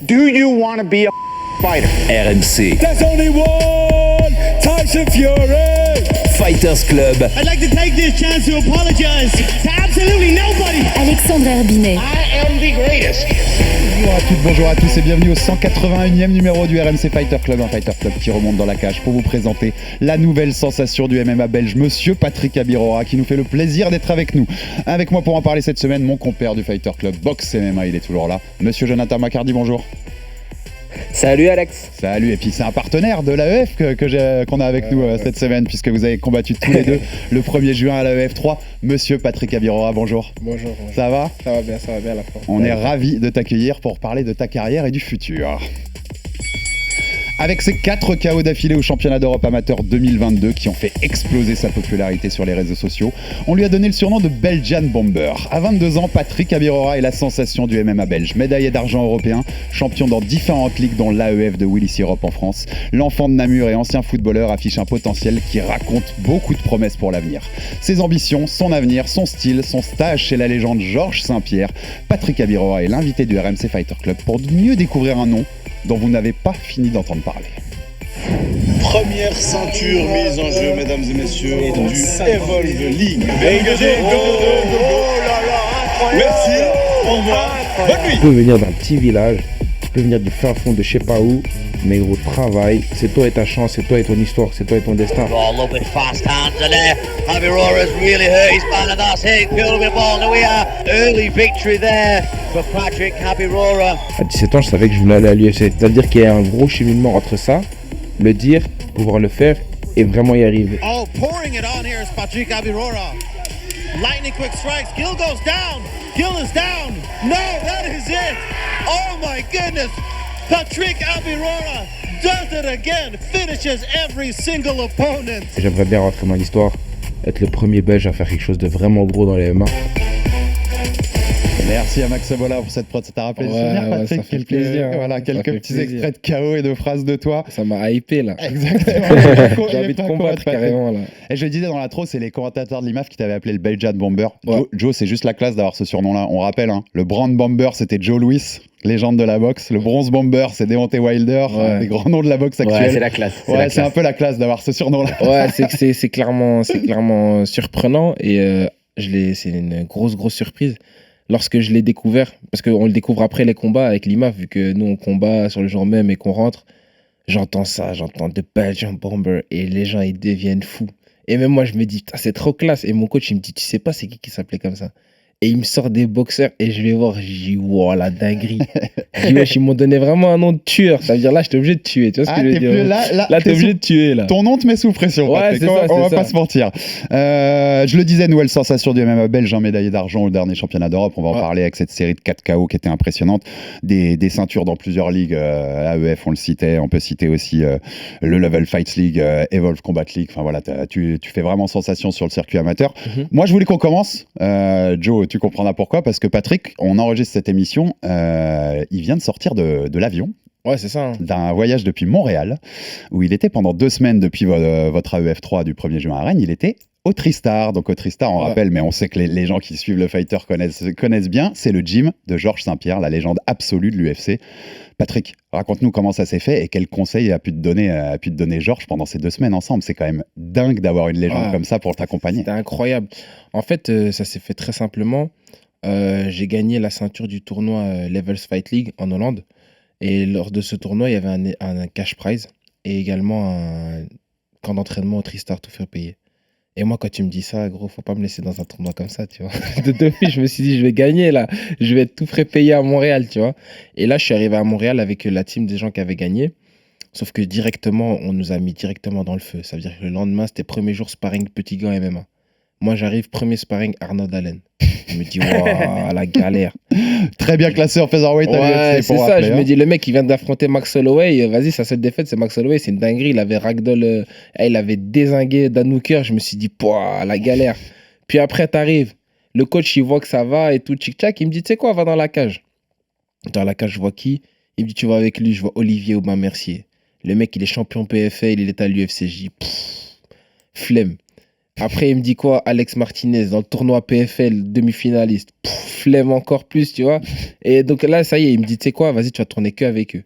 Do you want to be a fighter? RMC. There's only one Tyson Fury. Fighters Club. I'd like to take this chance to apologize to absolutely nobody. Alexandre Herbinet. I am the greatest. Bonjour à toutes, bonjour à tous et bienvenue au 181e numéro du RMC Fighter Club, un Fighter Club qui remonte dans la cage pour vous présenter la nouvelle sensation du MMA belge, monsieur Patrick Abirora, qui nous fait le plaisir d'être avec nous. Avec moi pour en parler cette semaine, mon compère du Fighter Club Box MMA, il est toujours là, monsieur Jonathan Macardy, bonjour. Salut Alex. Salut, et puis c'est un partenaire de l'AEF qu'on a avec nous cette semaine, puisque vous avez combattu tous les deux le 1er juin à l'AEF 3. Monsieur Patrick Abirora, bonjour. Bonjour. Ça va ? Ça va bien la forme. On est ravis de t'accueillir pour parler de ta carrière et du futur. Avec ses 4 KO d'affilée au championnat d'Europe amateur 2022 qui ont fait exploser sa popularité sur les réseaux sociaux, on lui a donné le surnom de Belgian Bomber. À 22 ans, Patrick Abirora est la sensation du MMA belge. Médaillé d'argent européen, champion dans différentes ligues dont l'AEF de Willis Europe en France, l'enfant de Namur et ancien footballeur affiche un potentiel qui raconte beaucoup de promesses pour l'avenir. Ses ambitions, son avenir, son style, son stage chez la légende Georges Saint-Pierre, Patrick Abirora est l'invité du RMC Fighter Club pour mieux découvrir un nom dont vous n'avez pas fini d'entendre parler. Première ceinture mise en jeu, mesdames et messieurs, du Evolve League. Merci, au revoir, bonne nuit. Tu peux venir d'un petit village, tu peux venir du fin fond de je sais pas où, mais gros, travail, c'est toi et ta chance, c'est toi et ton histoire, c'est toi et ton destin. Ball up with fast hands and there, Abirora's really hurt his man and that's hit, good with ball, now we are early victory there for Patrick Abirora. À 17 ans, je savais que je voulais aller à l'UFC, c'est-à-dire qu'il y a un gros cheminement entre ça, le dire, pouvoir le faire et vraiment y arriver. Oh, pouring it on here is Patrick Abirora. Lightning quick strikes. Gill goes down. Gill is down. No, that is it. Oh my goodness. Patrick Abirora does it again. Finishes every single opponent. J'aimerais bien rentrer dans l'histoire, être le premier Belge à faire quelque chose de vraiment gros dans les MMA. Merci à Max Sabola pour cette prod, ça t'a rappelé des souvenirs, Patrick. Ça fait plaisir. Voilà, quelques petits extraits de KO et de phrases de toi. Ça m'a hypé là. Exactement. J'ai envie de combattre carrément là. Et je le disais dans l'intro, c'est les commentateurs de l'IMAF qui t'avaient appelé le Belgian Bomber. Ouais. Joe, c'est juste la classe d'avoir ce surnom-là. On rappelle, hein, le Brand Bomber, c'était Joe Louis, légende de la boxe. Le Bronze Bomber, c'est Deontay Wilder, les grands noms de la boxe actuelle. Ouais, c'est la classe. C'est un peu la classe d'avoir ce surnom-là. Ouais, c'est clairement surprenant et c'est une grosse surprise. Lorsque je l'ai découvert, parce qu'on le découvre après les combats avec l'IMAF, vu que nous on combat sur le jour même et qu'on rentre, j'entends The Belgian Bomber et les gens ils deviennent fous. Et même moi je me dis, c'est trop classe. Et mon coach il me dit, tu sais pas c'est qui s'appelait comme ça? Et il me sort des boxeurs et je vais voir, je dis, wow, la dinguerie. Je dis, wesh, ils m'ont donné vraiment un nom de tueur. Ça veut dire, là, j'étais obligé de tuer. Tu vois ce que je veux dire? Là, t'es obligé de tuer, là. Ton nom te met sous pression. Ouais, c'est on va ça. pas se mentir. Je le disais, nouvelle sensation du MMA belge, un médaillé d'argent au dernier championnat d'Europe. On va en parler avec cette série de 4 KO qui était impressionnante. Des ceintures dans plusieurs ligues. AEF, on le citait. On peut citer aussi le Level Fights League, Evolve Combat League. Enfin voilà, tu fais vraiment sensation sur le circuit amateur. Moi, je voulais qu'on commence. Joe, tu comprendras pourquoi, parce que Patrick, on enregistre cette émission, il vient de sortir de l'avion. Ouais, c'est ça. D'un voyage depuis Montréal, où il était pendant 2 semaines depuis votre AEF 3 du 1er juin à Rennes, il était au Tristar. Donc au Tristar, on rappelle, mais on sait que les gens qui suivent le fighter connaissent bien, c'est le gym de Georges Saint-Pierre, la légende absolue de l'UFC. Patrick, raconte-nous comment ça s'est fait et quels conseils a pu te donner Georges pendant ces 2 semaines ensemble. C'est quand même dingue d'avoir une légende comme ça pour t'accompagner. C'était incroyable. En fait, ça s'est fait très simplement. J'ai gagné la ceinture du tournoi Levels Fight League en Hollande. Et lors de ce tournoi, il y avait un cash prize et également un camp d'entraînement au Tristar tout fait payer. Et moi, quand tu me dis ça, gros, faut pas me laisser dans un tournoi comme ça, tu vois. Depuis, je me suis dit, je vais gagner là. Je vais être tout frais payé à Montréal, tu vois. Et là, je suis arrivé à Montréal avec la team des gens qui avaient gagné. Sauf que directement, on nous a mis directement dans le feu. Ça veut dire que le lendemain, c'était premier jour sparring petit gars MMA. Moi, j'arrive, premier sparring Arnold Allen. Je me dis, waouh, la galère. Très bien classé en featherweight. Ouais, c'est ça. Je me dis, le mec, il vient d'affronter Max Holloway. Vas-y, sa seule défaite, c'est Max Holloway. C'est une dinguerie. Il avait ragdoll, il avait dézingué Dan Hooker. Je me suis dit, pouah, la galère. Puis après, t'arrives. Le coach, il voit que ça va et tout, tchic-tchac. Il me dit, tu sais quoi, va dans la cage. Dans la cage, je vois qui? Il me dit, tu vas avec lui. Je vois Olivier Aubin-Mercier. Le mec, il est champion PFL. Il est à l'UFC. Je dis, flemme. Après, il me dit quoi? Alex Martinez dans le tournoi PFL, demi-finaliste. Flemme encore plus, tu vois. Et donc là, ça y est, il me dit, tu sais quoi, vas-y, tu vas tourner que avec eux.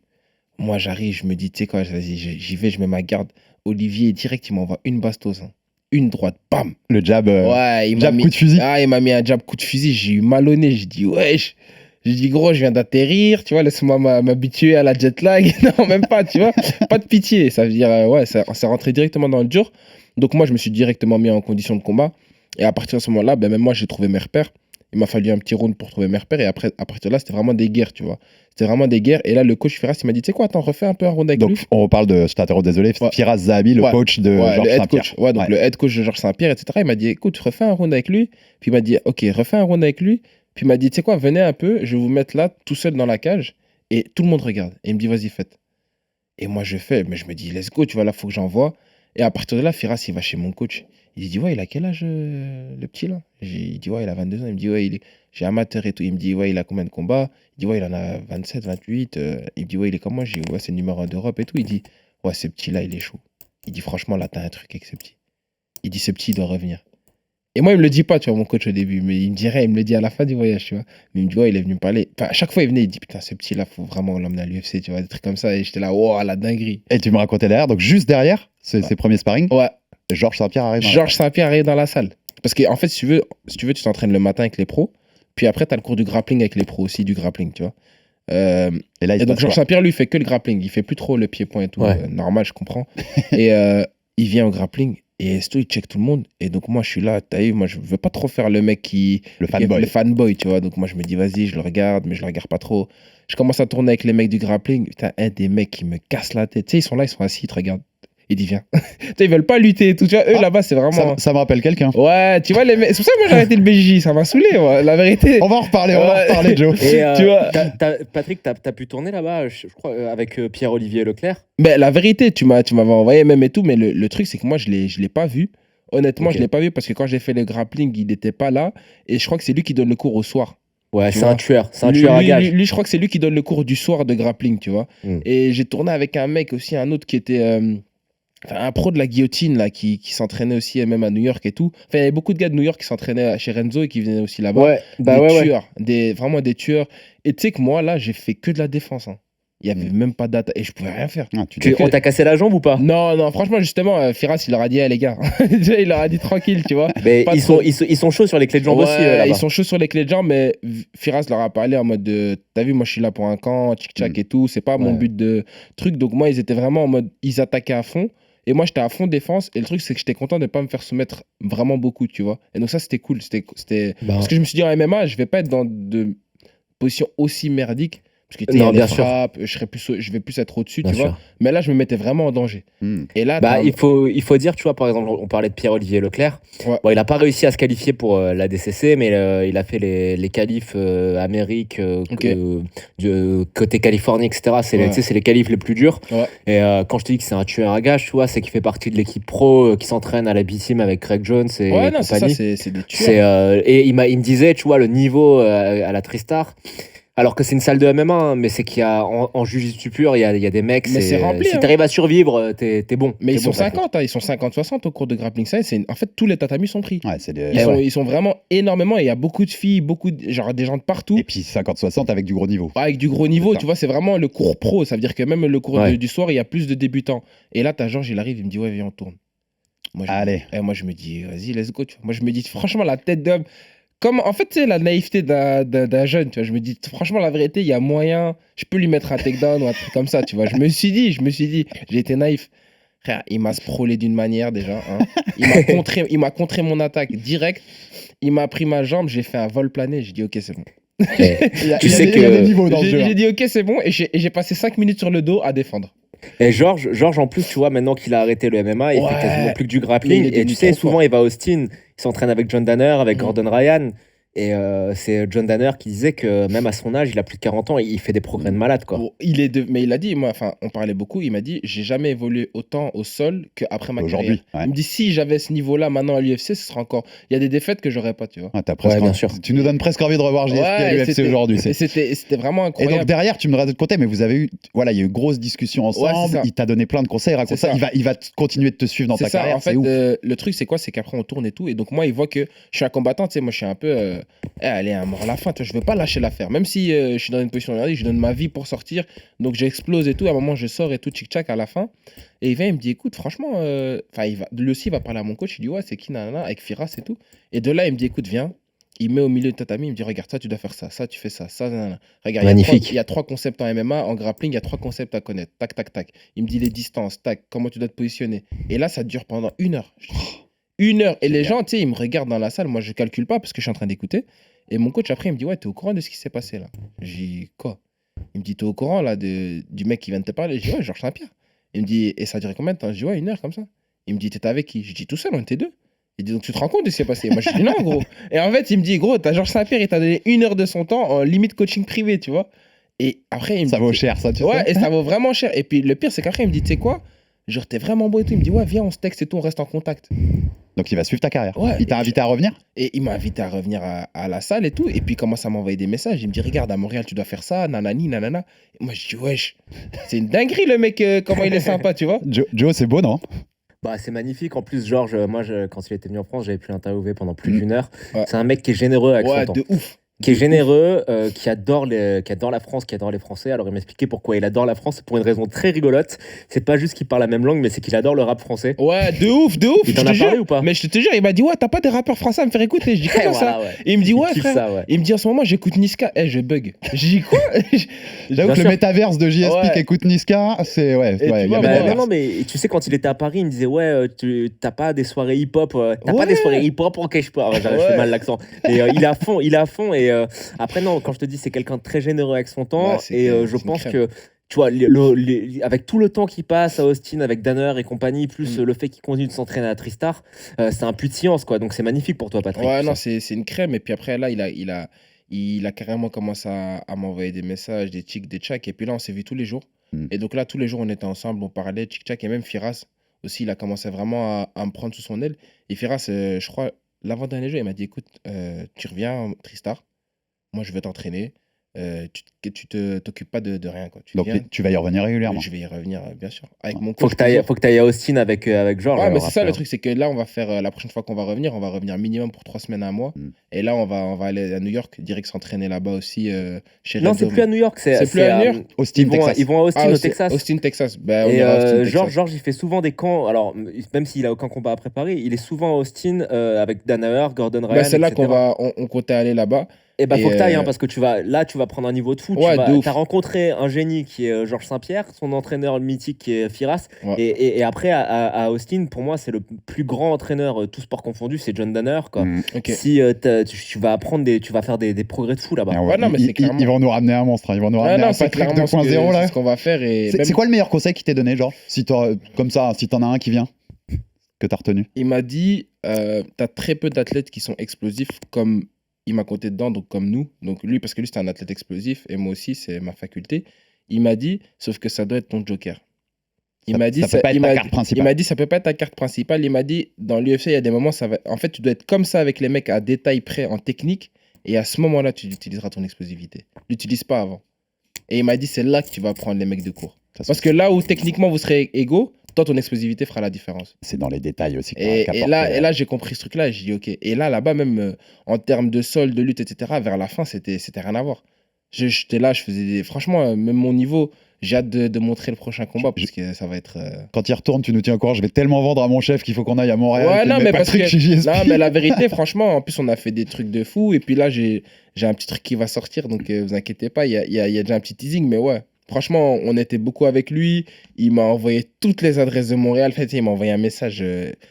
Moi, j'arrive, je me dis, tu sais quoi, vas-y, j'y vais, je mets ma garde. Olivier, direct, il m'envoie une bastos. Hein. Une droite, bam. Le jab, Ouais, il m'a jab mis... coup de fusil. Ah, il m'a mis un jab coup de fusil. J'ai eu mal au nez. J'ai dit, wesh. J'ai dit, gros, je viens d'atterrir. Tu vois, laisse-moi m'habituer à la jet lag. Non, même pas, tu vois. Pas de pitié. Ça veut dire, ouais, ça rentré directement dans le dur. Donc, moi, je me suis directement mis en condition de combat. Et à partir de ce moment-là, ben, même moi, j'ai trouvé mes repères. Il m'a fallu un petit round pour trouver mes repères. Et après, à partir de là, c'était vraiment des guerres, tu vois. C'était vraiment des guerres. Et là, le coach Firas, il m'a dit, tu sais quoi, attends, refais un peu un round avec lui. Donc, on reparle de, je t'interromps, désolé, Ouais. Firas Zahabi, le Ouais. coach de Ouais, Georges le head Saint-Pierre. coach. Ouais, donc le head coach de Georges Saint-Pierre, etc. Il m'a dit, écoute, refais un round avec lui. Puis il m'a dit, ok, refais un round avec lui. Puis il m'a dit, tu sais quoi, venez un peu, je vais vous mettre là, tout seul dans la cage. Et tout le monde regarde. Et il me dit, vas-y, faites. Et moi, je fais, mais je me dis, let's go, tu vois, là, faut que j'envoie. Et à partir de là, Firas, il va chez mon coach. Il dit, ouais, il a quel âge, le petit, là? Il dit, ouais, il a 22 ans. Il me dit, ouais, j'ai amateur et tout. Il me dit, ouais, il a combien de combats? Il dit, ouais, il en a 27, 28. Il me dit, ouais, il est comme moi. J'ai dit, ouais, c'est le numéro 1 d'Europe et tout. Il dit, ouais, ce petit-là, il est chaud. Il dit, franchement, là, t'as un truc avec ce petit. Il dit, ce petit, il doit revenir. Et moi, il me le dit pas, tu vois, mon coach au début, mais il me dirait, il me le dit à la fin du voyage, tu vois. Mais il me dit, ouais, il est venu me parler. Enfin, à chaque fois, il venait, il dit, putain, ce petit-là, faut vraiment l'emmener à l'UFC, tu vois, des trucs comme ça. Et j'étais là, wow, la dinguerie. Et tu me racontais derrière, donc juste derrière, ses premiers sparring, Ouais, Georges Saint-Pierre arrive. dans la Georges Saint-Pierre arrive dans la salle. Parce qu'en fait, si tu veux, tu t'entraînes le matin avec les pros. Puis après, tu as le cours du grappling avec les pros aussi, du grappling, tu vois. Et là, il se Et donc, passe Georges quoi Saint-Pierre, lui, il fait que le grappling. Il fait plus trop le pied-point et tout. Ouais. Normal, je comprends. Et il vient au grappling. Et surtout, il check tout le monde. Et donc, moi, je suis là, t'as vu, moi, je veux pas trop faire le mec Le fanboy. Le fanboy, tu vois. Donc, moi, je me dis, vas-y, je le regarde, mais je le regarde pas trop. Je commence à tourner avec les mecs du grappling. Putain, un des mecs qui me casse la tête. Tu sais, ils sont là, ils sont assis, ils te regardent. Il dit, viens. Tu sais, ils veulent pas lutter et tout. Tu vois, eux, Ah, là-bas, c'est vraiment. Ça me rappelle quelqu'un. Ouais, tu vois, les mecs. C'est pour ça que moi, j'ai arrêté le BJJ. Ça m'a saoulé, moi, la vérité. On va en reparler, Ouais. Joe. Et Tu vois. Patrick, t'as pu tourner là-bas, je crois, avec Pierre-Olivier Leclerc. Mais la vérité, tu m'avais envoyé même et tout, mais le truc, c'est que moi, je l'ai pas vu. Honnêtement, Ok. je l'ai pas vu parce que quand j'ai fait le grappling, il n'était pas là. Et je crois que c'est lui qui donne le cours au soir. Ouais, Tu c'est vois. un tueur. C'est un Lui, tueur à lui, gage. lui, je crois que c'est lui qui donne le cours du soir de grappling, tu vois. Mm. Et j'ai tourné avec un mec aussi, un autre qui était un pro de la guillotine, là, qui s'entraînait aussi, même à New York et tout. Enfin, il y avait beaucoup de gars de New York qui s'entraînaient chez Renzo et qui venaient aussi là-bas. Ouais, bah des ouais, ouais. tueurs, vraiment des tueurs. Et tu sais que moi, là, j'ai fait que de la défense. Hein. Il n'y avait même pas d'attaque. Et je pouvais rien faire. Ah, tu On t'a cassé la jambe ou pas? Non, franchement, justement, Firas, il leur a dit, les gars, il leur a dit tranquille, tu vois. Mais Pas ils trop. sont chauds sur les clés de jambes Ouais, aussi là-bas. ils sont chauds sur les clés de jambes, mais Firas leur a parlé en mode de, t'as vu, moi je suis là pour un camp, tchic-tchac et tout, c'est pas mon Ouais. but de truc. Donc moi, ils étaient vraiment en mode, ils attaquaient à fond. Et moi, j'étais à fond défense. Et le truc, c'est que j'étais content de ne pas me faire soumettre vraiment beaucoup, tu vois. Et donc ça, c'était cool. Parce que je me suis dit, en MMA, je vais pas être dans de positions aussi merdiques. Parce que tu sais, il y a Non, les bien sûr. frappes, je vais plus être au-dessus, Bien tu sûr. vois. Mais là, je me mettais vraiment en danger. Et là, Bah, t'as- il faut dire, tu vois, par exemple, on parlait de Pierre-Olivier Leclerc. Ouais. Bon, il n'a pas réussi à se qualifier pour la DCC, mais il a fait les qualifs Amérique, Ok. côté Californie, etc. C'est Ouais. tu sais, c'est les qualifs les plus durs. Ouais. Et quand je te dis que c'est un tueur à gage, tu vois, c'est qu'il fait partie de l'équipe pro qui s'entraîne à la B-Team avec Craig Jones et Ouais, non, c'est ça, compagnie. c'est des tueurs. Et il me disait, tu vois, le niveau à la Tristar. Alors que c'est une salle de MMA, hein, mais c'est qu'il y a en jiu-jitsu pur, il y a des mecs. Mais c'est rempli, Si hein. t'arrives à survivre, t'es bon. Mais T'es ils sont bon, Patrick. 50, hein, ils sont 50-60 au cours de grappling science. En fait, tous les tatamis sont pris. Ouais, c'est des... Ils sont vraiment énormément. Et il y a beaucoup de filles, genre des gens de partout. Et puis 50-60 avec du gros niveau. Avec du gros niveau, C'est ça. tu vois, c'est vraiment le cours pro. Ça veut dire que même le cours Ouais. du soir, il y a plus de débutants. Et là, t'as Georges, il arrive, il me dit, ouais, viens, on tourne. Moi, Allez. moi, je me dis, vas-y, let's go. Tu vois. Moi, je me dis, franchement, la tête d'homme. Comme, en fait, tu sais, la naïveté d'un jeune, tu vois. Je me dis, franchement, la vérité, il y a moyen. Je peux lui mettre un takedown ou un truc comme ça, tu vois. Je me suis dit, j'ai été naïf. Frère, il m'a sprolé d'une manière déjà. Hein. Il m'a contré mon attaque direct. Il m'a pris ma jambe, j'ai fait un vol plané. J'ai dit, ok, c'est bon. Tu sais Il y a des que- niveaux dans le jeu. J'ai dit, ok, c'est bon. Et j'ai passé 5 minutes sur le dos à défendre. Et Georges, en plus, tu vois, maintenant qu'il a arrêté le MMA, il Ouais. fait quasiment plus que du Mais il grappling. est Et devenu tu sais, trop souvent, fort. il va à Austin, il s'entraîne avec John Danner, avec Mhm. Gordon Ryan. Et c'est John Danner qui disait que même à son âge, il a plus de 40 ans, il fait des progrès de malade, quoi. Bon, mais il a dit, moi, enfin, on parlait beaucoup, il m'a dit, j'ai jamais évolué autant au sol qu'après ma carrière. Aujourd'hui, ouais. Il me dit, si j'avais ce niveau-là maintenant à l'UFC, ce serait encore. Il y a des défaites que j'aurais pas, tu vois. Ah, t'as presque bien sûr. Tu nous donnes presque envie de revoir JSP à l'UFC aujourd'hui. Et c'était vraiment Et incroyable. donc derrière, tu me donneras de côté, mais vous avez eu, voilà, il y a eu une grosse discussion Ouais, ensemble. c'est ça. Il t'a donné plein de conseils. Raconte C'est ça. ça. Il va continuer de te suivre dans ta C'est ça, carrière. en fait, C'est ouf. le truc, c'est quoi? C'est qu'après, on tourne et tout. Et donc, moi, il voit que je suis un combattant, tu sais, moi, je suis un peu. Allez, à mort la fin, tu vois, je veux pas lâcher l'affaire. Même si je suis dans une position de je donne ma vie pour sortir. Donc, j'explose et tout. À un moment, je sors et tout, tchic-tchac à la fin. Et il vient, il me dit, écoute, franchement, lui aussi, il va parler à mon coach. Il dit, ouais, c'est qui, nanana, avec Firas et tout. Et de là, il me dit, écoute, viens. Il met au milieu de tatami, il me dit, regarde, ça, tu dois faire ça, ça, tu fais ça, ça, nanana. Regarde, Magnifique. il y a 3 concepts en MMA, en grappling, il y a 3 concepts à connaître. Tac, tac, tac. Il me dit les distances, tac, comment tu dois te positionner. Et là, ça dure pendant 1 heure. 1 heure. Et les gens, tu sais, ils me regardent dans la salle. Moi, je calcule pas parce que je suis en train d'écouter. Et mon coach, après, il me dit, ouais, t'es au courant de ce qui s'est passé là? J'ai dit, quoi? Il me dit, t'es au courant là du mec qui vient de te parler? Je dis, ouais, Georges Saint-Pierre. Il me dit, et ça a duré combien de temps? Je dis, ouais, 1 heure comme ça. Il me dit, t'étais avec qui? Je dis, tout seul, on était 2. Il dit, donc tu te rends compte de ce qui s'est passé? Moi, je dis, non, gros. Et en fait, il me dit, gros, t'as Georges Saint-Pierre, il t'a donné 1 heure de son temps en limite coaching privé, tu vois. Et après, il me Ça dit, vaut cher, ça, tu ouais, sais. et ça vaut vraiment cher. Et puis le pire, c'est qu'après, il me dit, tu sais quoi? Genre, t'es vraiment beau et tout. Il me dit, ouais, viens, on se texte et tout, on reste en contact. Donc il va suivre ta carrière. Ouais, Il t'a invité à revenir? Et il m'a invité à revenir à la salle et tout. Et puis il commence à m'envoyer des messages. Il me dit, regarde, à Montréal, tu dois faire ça, nanani, nanana. Et moi, je dis, wesh, c'est une dinguerie le mec, comment il est sympa, tu vois. Joe, c'est beau, non? Bah, c'est magnifique. En plus, Georges, moi, quand il était venu en France, j'avais pu l'interviewer pendant plus d'une heure. Ouais. C'est un mec qui est généreux avec Ouais, son temps. de ouf. Qui est généreux, qui adore la France, qui adore les Français. Alors il m'expliquait pourquoi il adore la France, pour une raison très rigolote. C'est pas juste qu'il parle la même langue, mais c'est qu'il adore le rap français. Ouais, de ouf, de ouf. Il t'en je a te parlé jure. ou pas? Mais je te jure, il m'a dit, ouais, t'as pas des rappeurs français à me faire écouter. Je dis, comment ça? Voilà, ouais. Et il me dit, ouais, kiffe frère. ça, ouais. Il me dit, en ce moment, j'écoute Niska. Je bug. J'ai dit, quoi? J'avoue que le sûr. métaverse de JSP Ouais. qui écoute Niska, c'est. Ouais, Et ouais, tu il y a vois, le Bah, métaverse. non, mais tu sais, quand il était à Paris, il me disait, ouais, t'as pas des soirées hip-hop, t'as pas des soirées hip-hop, ok, je peux. Ah, ouais, je fais mal l'accent. Et il est à fond. Et après, non, quand je te dis, c'est quelqu'un de très généreux avec son temps. Ouais, c'est Et clair, je c'est une pense crème. que, tu vois, avec tout le temps qu'il passe à Austin, avec Danner et compagnie, plus le fait qu'il continue de s'entraîner à Tristar, c'est un puits de science, quoi. Donc c'est magnifique pour toi, Patrick. Ouais, tout non, ça. c'est une crème. Et puis après, là, il a carrément commencé à m'envoyer des messages, des tchics, des tchaks. Et puis là, on s'est vu tous les jours. Et donc là, tous les jours, on était ensemble, on parlait, tchic-tchac. Et même Firas aussi, il a commencé vraiment à me prendre sous son aile. Et Firas, je crois, l'avant-dernier jour, il m'a dit, écoute, tu reviens, Tristar, moi, je vais t'entraîner. Tu t'occupes pas de rien, quoi. Tu Donc viens, tu vas y revenir régulièrement. je vais y revenir, bien sûr. Avec mon Faut coach. que t'ailles à Austin avec Georges. Ouais, mais alors, c'est ça après, le truc, c'est que là, on va faire la prochaine fois qu'on va revenir minimum pour 3 semaines à un mois. Et là, on va aller à New York, direct s'entraîner là-bas aussi chez Non, Red c'est Dome. plus à New York, C'est plus à New York. Austin, Texas. Ils vont à Austin, Ah, au c'est Texas. Austin, Texas. Bah, on Et ira à Austin, Texas. Georges, il fait souvent des camps. Alors, même s'il a aucun combat à préparer, il est souvent à Austin avec Danaher, Gordon Ryan. Bah, c'est là etc. on comptait aller là-bas. Et bah, faut Et, que t'ailles, hein, parce que tu vas prendre un niveau de fou. Ouais, de ouf. T'as rencontré un génie qui est Georges Saint-Pierre, son entraîneur mythique qui est Firas. Ouais. Et après, à Austin, pour moi, c'est le plus grand entraîneur, tout sport confondu, c'est John Danner, quoi. Ok. Si tu vas tu vas faire des progrès de fou là-bas. Ah ouais, Ouais, non, mais c'est clairement- ils vont nous ramener un monstre. Ils vont nous Ouais, ramener non, un c'est Patrick clairement 2.0 là. c'est ce qu'on va faire. Et même- C'est quoi le meilleur conseil qu'il t'ait donné, genre comme ça, si t'en as un qui vient, que t'as retenu? Il m'a dit, t'as très peu d'athlètes qui sont explosifs comme il m'a compté dedans, donc comme nous. Donc lui, parce que lui, c'est un athlète explosif et moi aussi, c'est ma faculté. Il m'a dit, sauf que ça doit être ton joker. Il m'a dit, ça peut pas être il ta m'a- carte principale. Il m'a dit, ça peut pas être ta carte principale. Il m'a dit, dans l'UFC, il y a des moments, en fait, tu dois être comme ça avec les mecs à détail près en technique. Et à ce moment-là, tu utiliseras ton explosivité. L'utilise pas avant. Et il m'a dit, c'est là que tu vas prendre les mecs de cours. Parce que là où techniquement vous serez égaux, toi, ton explosivité fera la différence. C'est dans les détails aussi. Et là, j'ai compris ce truc-là. J'ai dit, OK. Et là-bas, même en termes de sol, de lutte, etc., vers la fin, c'était rien à voir. J'étais là, je faisais franchement, même mon niveau, j'ai hâte de montrer le prochain combat parce que ça va être. Quand il retourne, tu nous tiens au courant. Je vais tellement vendre à mon chef qu'il faut qu'on aille à Montréal. Ouais, qu'il non, mette mais parce Patrick que. chez JSP. Non, mais la vérité, franchement, en plus, on a fait des trucs de fou. Et puis là, j'ai un petit truc qui va sortir. Donc, vous inquiétez pas, il y a déjà un petit teasing. Mais ouais, franchement, on était beaucoup avec lui. Il m'a envoyé toutes les adresses de Montréal. En fait, il m'a envoyé un message,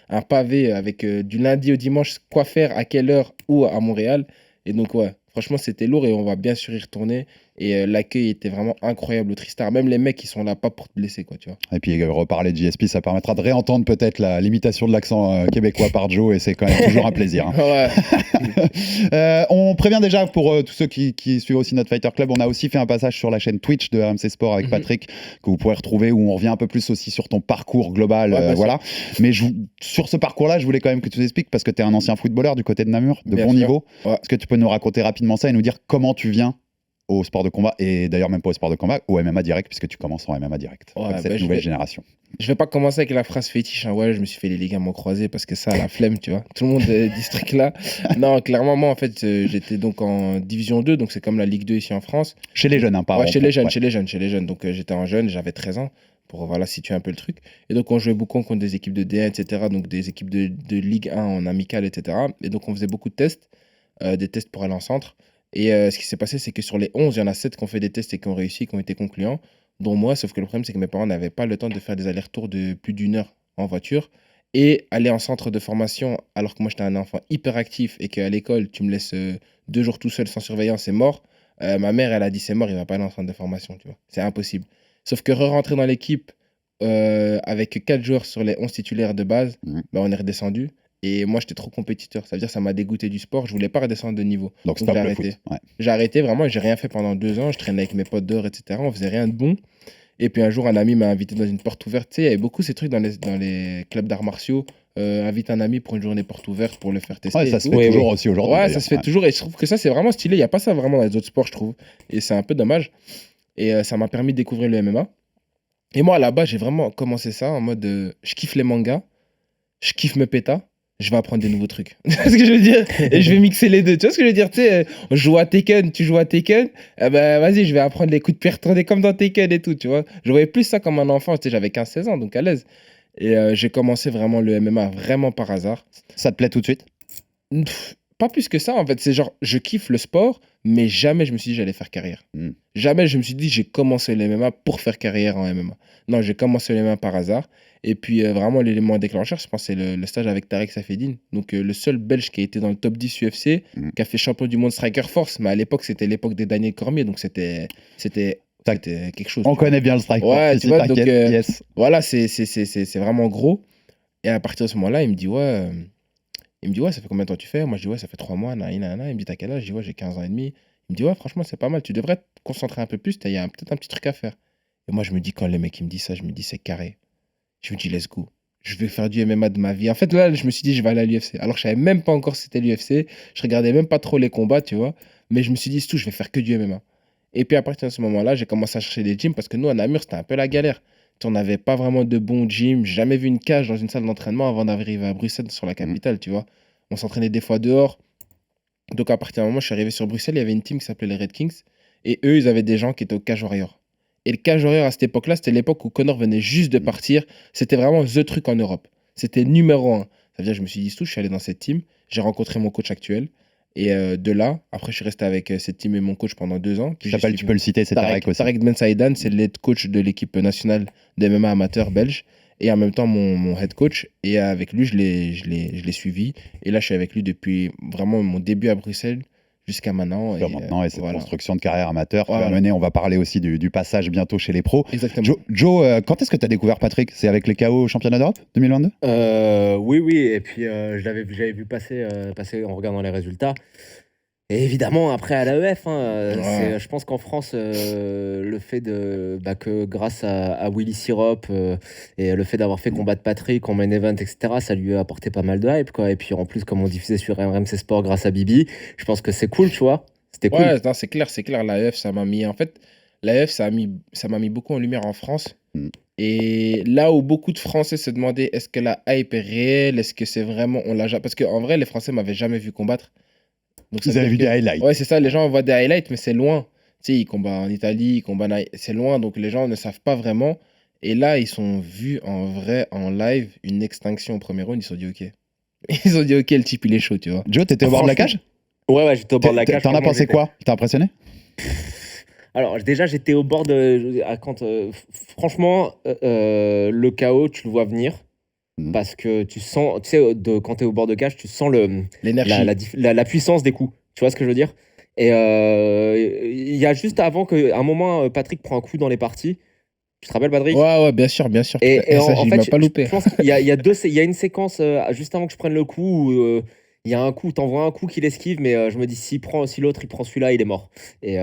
un pavé avec du lundi au dimanche, quoi faire, à quelle heure, où à Montréal. Et donc, ouais, franchement, c'était lourd et on va bien sûr y retourner. Et l'accueil était vraiment incroyable au Tristar. Même les mecs, ils sont là pas pour te blesser, quoi, tu vois. Et puis reparler de JSP, ça permettra de réentendre peut-être l'imitation de l'accent québécois par Joe, et c'est quand même toujours un plaisir. Ouais. On prévient déjà pour tous ceux qui suivent aussi notre Fighter Club, on a aussi fait un passage sur la chaîne Twitch de RMC Sport avec Patrick, que vous pourrez retrouver, où on revient un peu plus aussi sur ton parcours global. Voilà. Mais sur ce parcours-là, je voulais quand même que tu nous expliques, parce que tu es un ancien footballeur du côté de Namur, de Bien bon sûr. niveau. Ouais. Est-ce que tu peux nous raconter rapidement ça et nous dire comment tu viens au sport de combat, et d'ailleurs même pas au sport de combat, au MMA direct, puisque tu commences en MMA direct, Ouais, avec cette bah, nouvelle génération. Je vais pas commencer avec la phrase fétiche, hein. Ouais, je me suis fait les ligaments croisés parce que ça, la flemme, tu vois. Tout le monde dit ce truc-là. Non, clairement, moi, en fait, j'étais donc en Division 2, donc c'est comme la Ligue 2 ici en France. Chez les jeunes, hein, pas Ouais, en- chez les jeunes, ouais. chez les jeunes. Donc j'étais en jeune, j'avais 13 ans, pour voilà, situer un peu le truc. Et donc on jouait beaucoup contre des équipes de D1, etc. Donc des équipes de Ligue 1 en amical, etc. Et donc on faisait beaucoup de tests, des tests pour aller en centre. Et ce qui s'est passé, c'est que sur les 11, il y en a 7 qui ont fait des tests et qui ont réussi, qui ont été concluants, dont moi. Sauf que le problème, c'est que mes parents n'avaient pas le temps de faire des allers-retours de plus d'1 heure en voiture et aller en centre de formation, alors que moi, j'étais un enfant hyper actif et qu'à l'école, tu me laisses 2 jours tout seul sans surveillance, c'est mort. Ma mère, elle a dit, c'est mort, il va pas aller en centre de formation, tu vois. C'est impossible. Sauf que re-rentrer dans l'équipe avec 4 joueurs sur les 11 titulaires de base, bah, on est redescendu. Et moi, j'étais trop compétiteur. Ça veut dire que ça m'a dégoûté du sport. Je voulais pas redescendre de niveau. Donc j'ai stop le arrêté. foot. Ouais. J'ai arrêté vraiment. J'ai rien fait pendant 2 ans. Je traînais avec mes potes dehors, etc. On faisait rien de bon. Et puis un jour, un ami m'a invité dans une porte ouverte. Tu sais, il y avait beaucoup ces trucs dans les clubs d'arts martiaux. Invite un ami pour une journée porte ouverte pour le faire tester. Ouais, et ça se tout. fait toujours aussi aujourd'hui. Ouais, ça d'ailleurs. se fait toujours. Et je trouve que ça, c'est vraiment stylé. Il n'y a pas ça vraiment dans les autres sports, je trouve. Et c'est un peu dommage. Et ça m'a permis de découvrir le MMA. Et moi, là-bas, j'ai vraiment commencé ça en mode je kiffe les mangas, je kiffe me péta, je vais apprendre des nouveaux trucs. Tu vois ce que je veux dire? Et je vais mixer les deux. Tu vois ce que je veux dire? Tu sais, on joue à Tekken, tu joues à Tekken, eh ben vas-y, je vais apprendre les coups de pied retournés comme dans Tekken et tout, tu vois. Je voyais plus ça comme un enfant, tu sais, j'avais 15-16 ans, donc à l'aise. Et j'ai commencé vraiment le MMA vraiment par hasard. Ça te plaît tout de suite? Pas plus que ça, en fait. C'est genre, je kiffe le sport, mais jamais je me suis dit j'allais faire carrière. Jamais je me suis dit j'ai commencé le MMA pour faire carrière en MMA. Non, j'ai commencé le MMA par hasard. Et puis vraiment, l'élément déclencheur, je pense, c'est le stage avec Tarek Safedine. Donc le seul Belge qui a été dans le top 10 UFC, qui a fait champion du monde Striker Force. Mais à l'époque, c'était l'époque des Daniel Cormier. Donc c'était quelque chose. On connaît bien le strike. Ouais, tu vois, donc yes. voilà, c'est vraiment gros. Et à partir de ce moment-là, il me dit ouais. Il me dit, ouais, ça fait combien de temps tu fais? Moi, je dis, ouais, ça fait 3 mois. Il me dit, t'as quel âge? Je dis, ouais, j'ai 15 ans et demi. Il me dit, ouais, franchement, c'est pas mal. Tu devrais te concentrer un peu plus. Il y a peut-être un petit truc à faire. Et moi, je me dis, quand le mec il me dit ça, je me dis, c'est carré. Je me dis, let's go. Je vais faire du MMA de ma vie. En fait, là, je me suis dit, je vais aller à l'UFC. Alors, je savais même pas encore si c'était l'UFC. Je regardais même pas trop les combats, tu vois. Mais je me suis dit, c'est tout, je vais faire que du MMA. Et puis, à partir de ce moment-là, j'ai commencé à chercher des gyms parce que nous, à Namur, c'était un peu la galère. On n'avait pas vraiment de bons gyms. J'ai jamais vu une cage dans une salle d'entraînement avant d'arriver à Bruxelles, sur la capitale, tu vois. On s'entraînait des fois dehors. Donc, à partir d'un moment, je suis arrivé sur Bruxelles, il y avait une team qui s'appelait les Red Kings. Et eux, ils avaient des gens qui étaient au Cage Warrior. Et le Cage Warrior, à cette époque-là, c'était l'époque où Conor venait juste de partir. C'était vraiment the truc en Europe. C'était numéro 1. Ça veut dire que je me suis dit, je suis allé dans cette team. J'ai rencontré mon coach actuel. Et de là, après, je suis resté avec cette team et mon coach pendant 2 ans. Tu peux le citer, c'est Tarek aussi. Tarek Ben Saïdan, c'est l'aide coach de l'équipe nationale de MMA amateur belge. Et en même temps, mon head coach. Et avec lui, je l'ai suivi. Et là, je suis avec lui depuis vraiment mon début à Bruxelles jusqu'à maintenant. Et cette voilà. construction de carrière amateur Voilà. tu vas mener. On va parler aussi du passage bientôt chez les pros. Exactement. Joe, quand est-ce que tu as découvert Patrick? C'est avec les KO au championnat d'Europe 2022? Oui. Et puis, j'avais vu passer en regardant les résultats. Et évidemment, après à l'AEF, je pense qu'en France, le fait que grâce à Willy Sirop et le fait d'avoir fait combattre Patrick en main event, etc., ça lui a apporté pas mal de hype, quoi. Et puis en plus, comme on diffusait sur RMC Sport grâce à Bibi, je pense que c'est cool, tu vois. C'était cool. Ouais, non, c'est clair. L'AEF, ça m'a mis. En fait, l'AEF, ça m'a mis beaucoup en lumière en France. Et là où beaucoup de Français se demandaient est-ce que la hype est réelle, est-ce que c'est vraiment. Parce qu'en vrai, les Français m'avaient jamais vu combattre. Donc, vous avez vu des highlights? Ouais, c'est ça, les gens voient des highlights, mais c'est loin. Tu sais, ils combattent en Italie, c'est loin, donc les gens ne savent pas vraiment. Et là, ils sont vus en vrai, en live, une extinction au premier round, ils se sont dit, ok. Ils ont dit, ok, le type, il est chaud, tu vois. Joe, t'étais au bord de la cage? Ouais, j'étais au bord de la cage. T'en as pensé quoi? T'as impressionné? Alors, déjà, j'étais au bord de. Franchement, le KO, tu le vois venir. Parce que tu sens, tu sais, quand tu es au bord de cage, tu sens l'énergie, la puissance des coups. Tu vois ce que je veux dire? Et il y a juste avant qu'à un moment, Patrick prend un coup dans les parties. Tu te rappelles, Patrick? Ouais, bien sûr, bien sûr. Et Ça, en je fait, m'a pas loupé. je pense qu'il y a il y a une séquence juste avant que je prenne le coup où il y a un coup, t'envoies un coup qu'il esquive, mais je me dis si l'autre il prend celui-là, il est mort. Et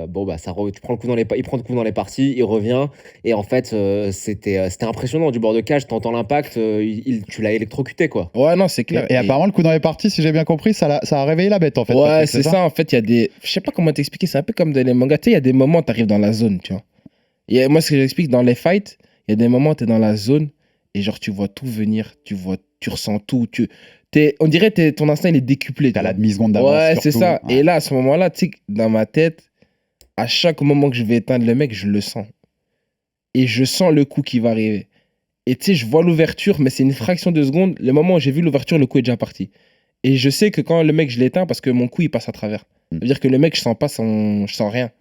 bon bah tu prends le coup il prend le coup dans les parties, il revient et en fait c'était impressionnant du bord de cage, t'entends l'impact, tu l'as électrocuté quoi. Ouais, non, c'est clair. Et apparemment, le coup dans les parties, si j'ai bien compris, ça a réveillé la bête en fait. Ouais, Patrick, c'est ça. En fait, il y a des. Je sais pas comment t'expliquer, c'est un peu comme dans les mangas. Tu sais, il y a des moments où t'arrives dans la zone, tu vois. Moi, ce que j'explique dans les fights, il y a des moments où t'es dans la zone et genre tu vois tout venir, tu ressens tout. On dirait que ton instinct il est décuplé. T'as tu la vois. demi-seconde d'avance. Ouais, c'est surtout. ça. Ouais. Et là, à ce moment-là, tu sais, que dans ma tête, à chaque moment que je vais éteindre le mec, je le sens. Et je sens le coup qui va arriver. Et tu sais, je vois l'ouverture, mais c'est une fraction de seconde. Le moment où j'ai vu l'ouverture, le coup est déjà parti. Et je sais que quand le mec, je l'éteins, parce que mon coup, il passe à travers. Ça veut dire que le mec, je sens rien.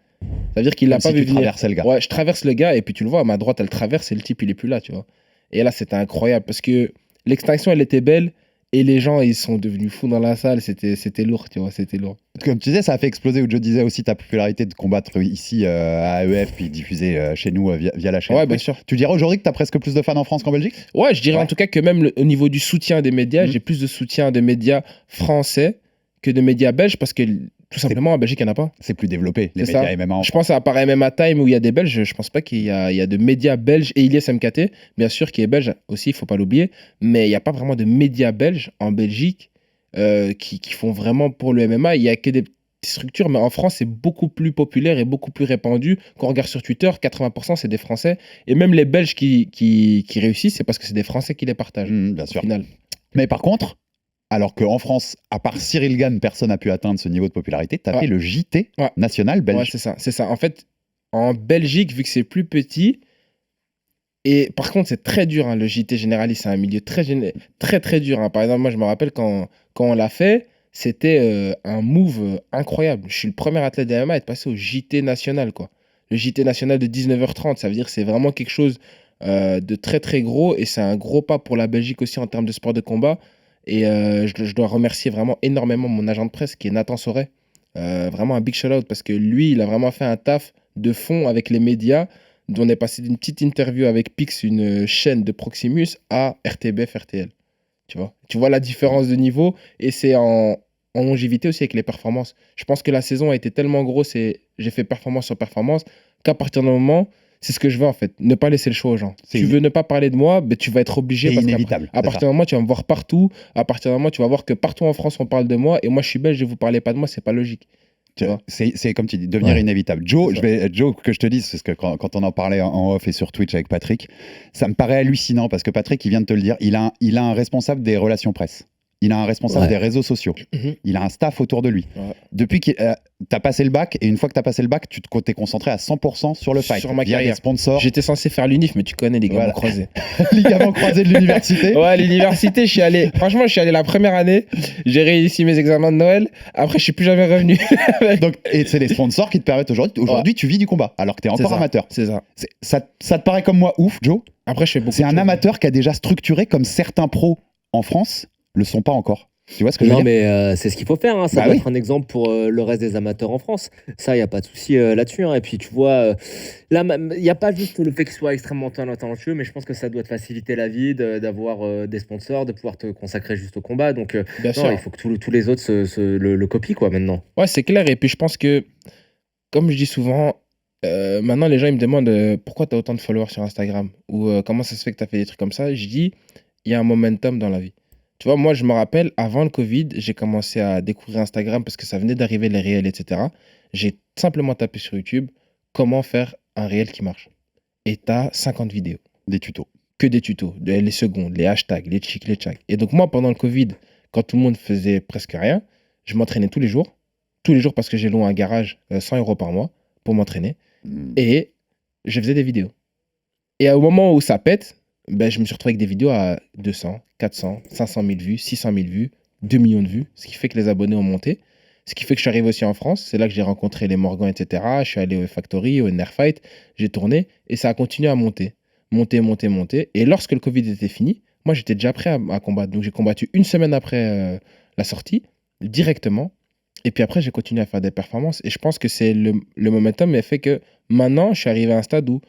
Ça veut dire qu'il l'a Comme pas si vu tu venir. traversais le gars. Ouais, je traverse le gars, et puis tu le vois, à ma droite, elle traverse, et le type, il est plus là, tu vois. Et là, c'était incroyable, parce que l'extinction, elle était belle, et les gens, ils sont devenus fous dans la salle. C'était lourd, tu vois, c'était lourd. Comme tu disais, ça a fait exploser, ou Joe disait aussi, ta popularité de combattre ici à AEF, puis diffuser chez nous via la chaîne. Ouais, bien sûr. Tu dirais aujourd'hui que tu as presque plus de fans en France qu'en Belgique? Ouais, je dirais Ouais. en tout cas que même au niveau du soutien des médias, j'ai plus de soutien de médias français que de médias belges parce que tout simplement en Belgique, il n'y en a pas. C'est plus développé, les C'est médias ça. MMA en Je pense à part MMA Time où il y a des Belges, je pense pas qu'il y a de médias belges et Ilyes MKT, bien sûr, qui est belge aussi, il faut pas l'oublier, mais il n'y a pas vraiment de médias belges en Belgique qui font vraiment pour le MMA. Il y a que des petites structures, mais en France, c'est beaucoup plus populaire et beaucoup plus répandu. Quand on regarde sur Twitter, 80% c'est des Français. Et même les Belges qui réussissent, c'est parce que c'est des Français qui les partagent. Bien Au sûr. final. Mais par contre, alors qu'en France, à part Cyril Gann, personne n'a pu atteindre ce niveau de popularité, tu as Ouais. fait le JT Ouais. national belge. Ouais, c'est ça, c'est ça. En fait, en Belgique, vu que c'est plus petit, et par contre, c'est très dur, hein, le JT généraliste, c'est un milieu très, très dur. Hein. Par exemple, moi, je me rappelle quand on l'a fait, c'était un move incroyable. Je suis le premier athlète de MMA à être passé au JT national, quoi. Le JT national de 19h30, ça veut dire que c'est vraiment quelque chose de très, très gros, et c'est un gros pas pour la Belgique aussi en termes de sport de combat. Et je dois remercier vraiment énormément mon agent de presse, qui est Nathan Sauret. Vraiment un big shout-out, parce que lui, il a vraiment fait un taf de fond avec les médias. On est passé d'une petite interview avec Pix, une chaîne de Proximus, à RTBF, RTL. Tu vois la différence de niveau, et c'est en longévité aussi avec les performances. Je pense que la saison a été tellement grosse et j'ai fait performance sur performance qu'à partir d'un moment, c'est ce que je veux en fait, ne pas laisser le choix aux gens. Tu veux ne pas parler de moi, mais tu vas être obligé. C'est Parce inévitable, à c'est partir ça. d'un moment, tu vas me voir partout. À partir d'un moment, tu vas voir que partout en France, on parle de moi, et moi, je suis belge et vous parlez pas de moi, c'est pas logique. Tu vois. C'est comme tu dis, devenir Ouais. inévitable. Joe, Joe, que je te dise, parce que quand on en parlait en off et sur Twitch avec Patrick, ça me paraît hallucinant parce que Patrick, il vient de te le dire, il a un responsable des relations presse. Il a un responsable des réseaux sociaux. Il a un staff autour de lui. Ouais. Depuis que tu as passé le bac, et une fois que tu as passé le bac, tu t'es concentré à 100% sur le fight. Sur ma via carrière. des sponsors. J'étais censé faire l'UNIF, mais tu connais les gamins Voilà. croisés. Ligaments croisés de l'université. Ouais, l'université, franchement, je suis allé la première année, j'ai réussi mes examens de Noël, après, je suis plus jamais revenu. Donc, et c'est les sponsors qui te permettent aujourd'hui. Aujourd'hui, tu vis du combat, alors que tu es encore ça, amateur. C'est ça. Ça te paraît comme moi ouf, Joe? Après, je fais beaucoup C'est de un choses. amateur qui a déjà structuré comme certains pros en France le sont pas encore. Tu vois ce que je veux Non, dire? mais c'est ce qu'il faut faire. Hein. Ça Bah doit oui. être un exemple pour le reste des amateurs en France. Ça, il n'y a pas de souci là-dessus. Hein. Et puis, tu vois, là, il n'y a pas juste le fait qu'il soit extrêmement talentueux, mais je pense que ça doit te faciliter la vie d'avoir des sponsors, de pouvoir te consacrer juste au combat. Donc, Bien non, sûr. il faut que tous les autres le copient, quoi, maintenant. Ouais, c'est clair. Et puis, je pense que, comme je dis souvent, maintenant, les gens ils me demandent pourquoi tu as autant de followers sur Instagram ou comment ça se fait que tu as fait des trucs comme ça. Je dis, il y a un momentum dans la vie. Tu vois, moi, je me rappelle, avant le Covid, j'ai commencé à découvrir Instagram parce que ça venait d'arriver, les réels, etc. J'ai simplement tapé sur YouTube comment faire un réel qui marche. Et tu as 50 vidéos. Des tutos. Que des tutos, les secondes, les hashtags, les chics, les tchacs. Et donc, moi, pendant le Covid, quand tout le monde faisait presque rien, je m'entraînais tous les jours. Tous les jours parce que j'ai loué un garage 100 € par mois pour m'entraîner. Et je faisais des vidéos. Et au moment où ça pète, ben, je me suis retrouvé avec des vidéos à 200, 400, 500 000 vues, 600 000 vues, 2 millions de vues, ce qui fait que les abonnés ont monté. Ce qui fait que je suis arrivé aussi en France. C'est là que j'ai rencontré les Morgan, etc. Je suis allé au Factory, au Nerfight, j'ai tourné et ça a continué à monter. Monter. Et lorsque le Covid était fini, moi j'étais déjà prêt à combattre. Donc j'ai combattu une semaine après la sortie, directement. Et puis après, j'ai continué à faire des performances. Et je pense que c'est le momentum mais fait que maintenant, je suis arrivé à un stade où,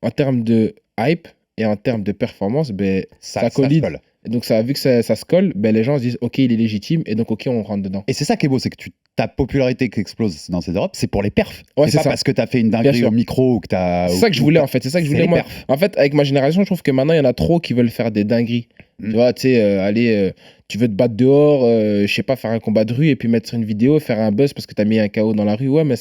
en termes de hype et en termes de performance, ben, ça se collide. colle. Et donc, vu que ça se colle, ben, les gens se disent OK, il est légitime. Et donc, OK, on rentre dedans. Et c'est ça qui est beau, c'est que ta popularité qui explose dans cette Europe, c'est pour les perfs. Ouais, c'est c'est pas ça. parce que t'as fait une Bien dinguerie sûr. au micro ou que t'as. C'est ça que je voulais en fait. C'est ça que je voulais les moi. perfs. En fait, avec ma génération, je trouve que maintenant, il y en a trop qui veulent faire des dingueries. Tu vois, tu sais, aller, tu veux te battre dehors, je sais pas, faire un combat de rue et puis mettre sur une vidéo, faire un buzz parce que t'as mis un KO dans la rue. Ouais, mais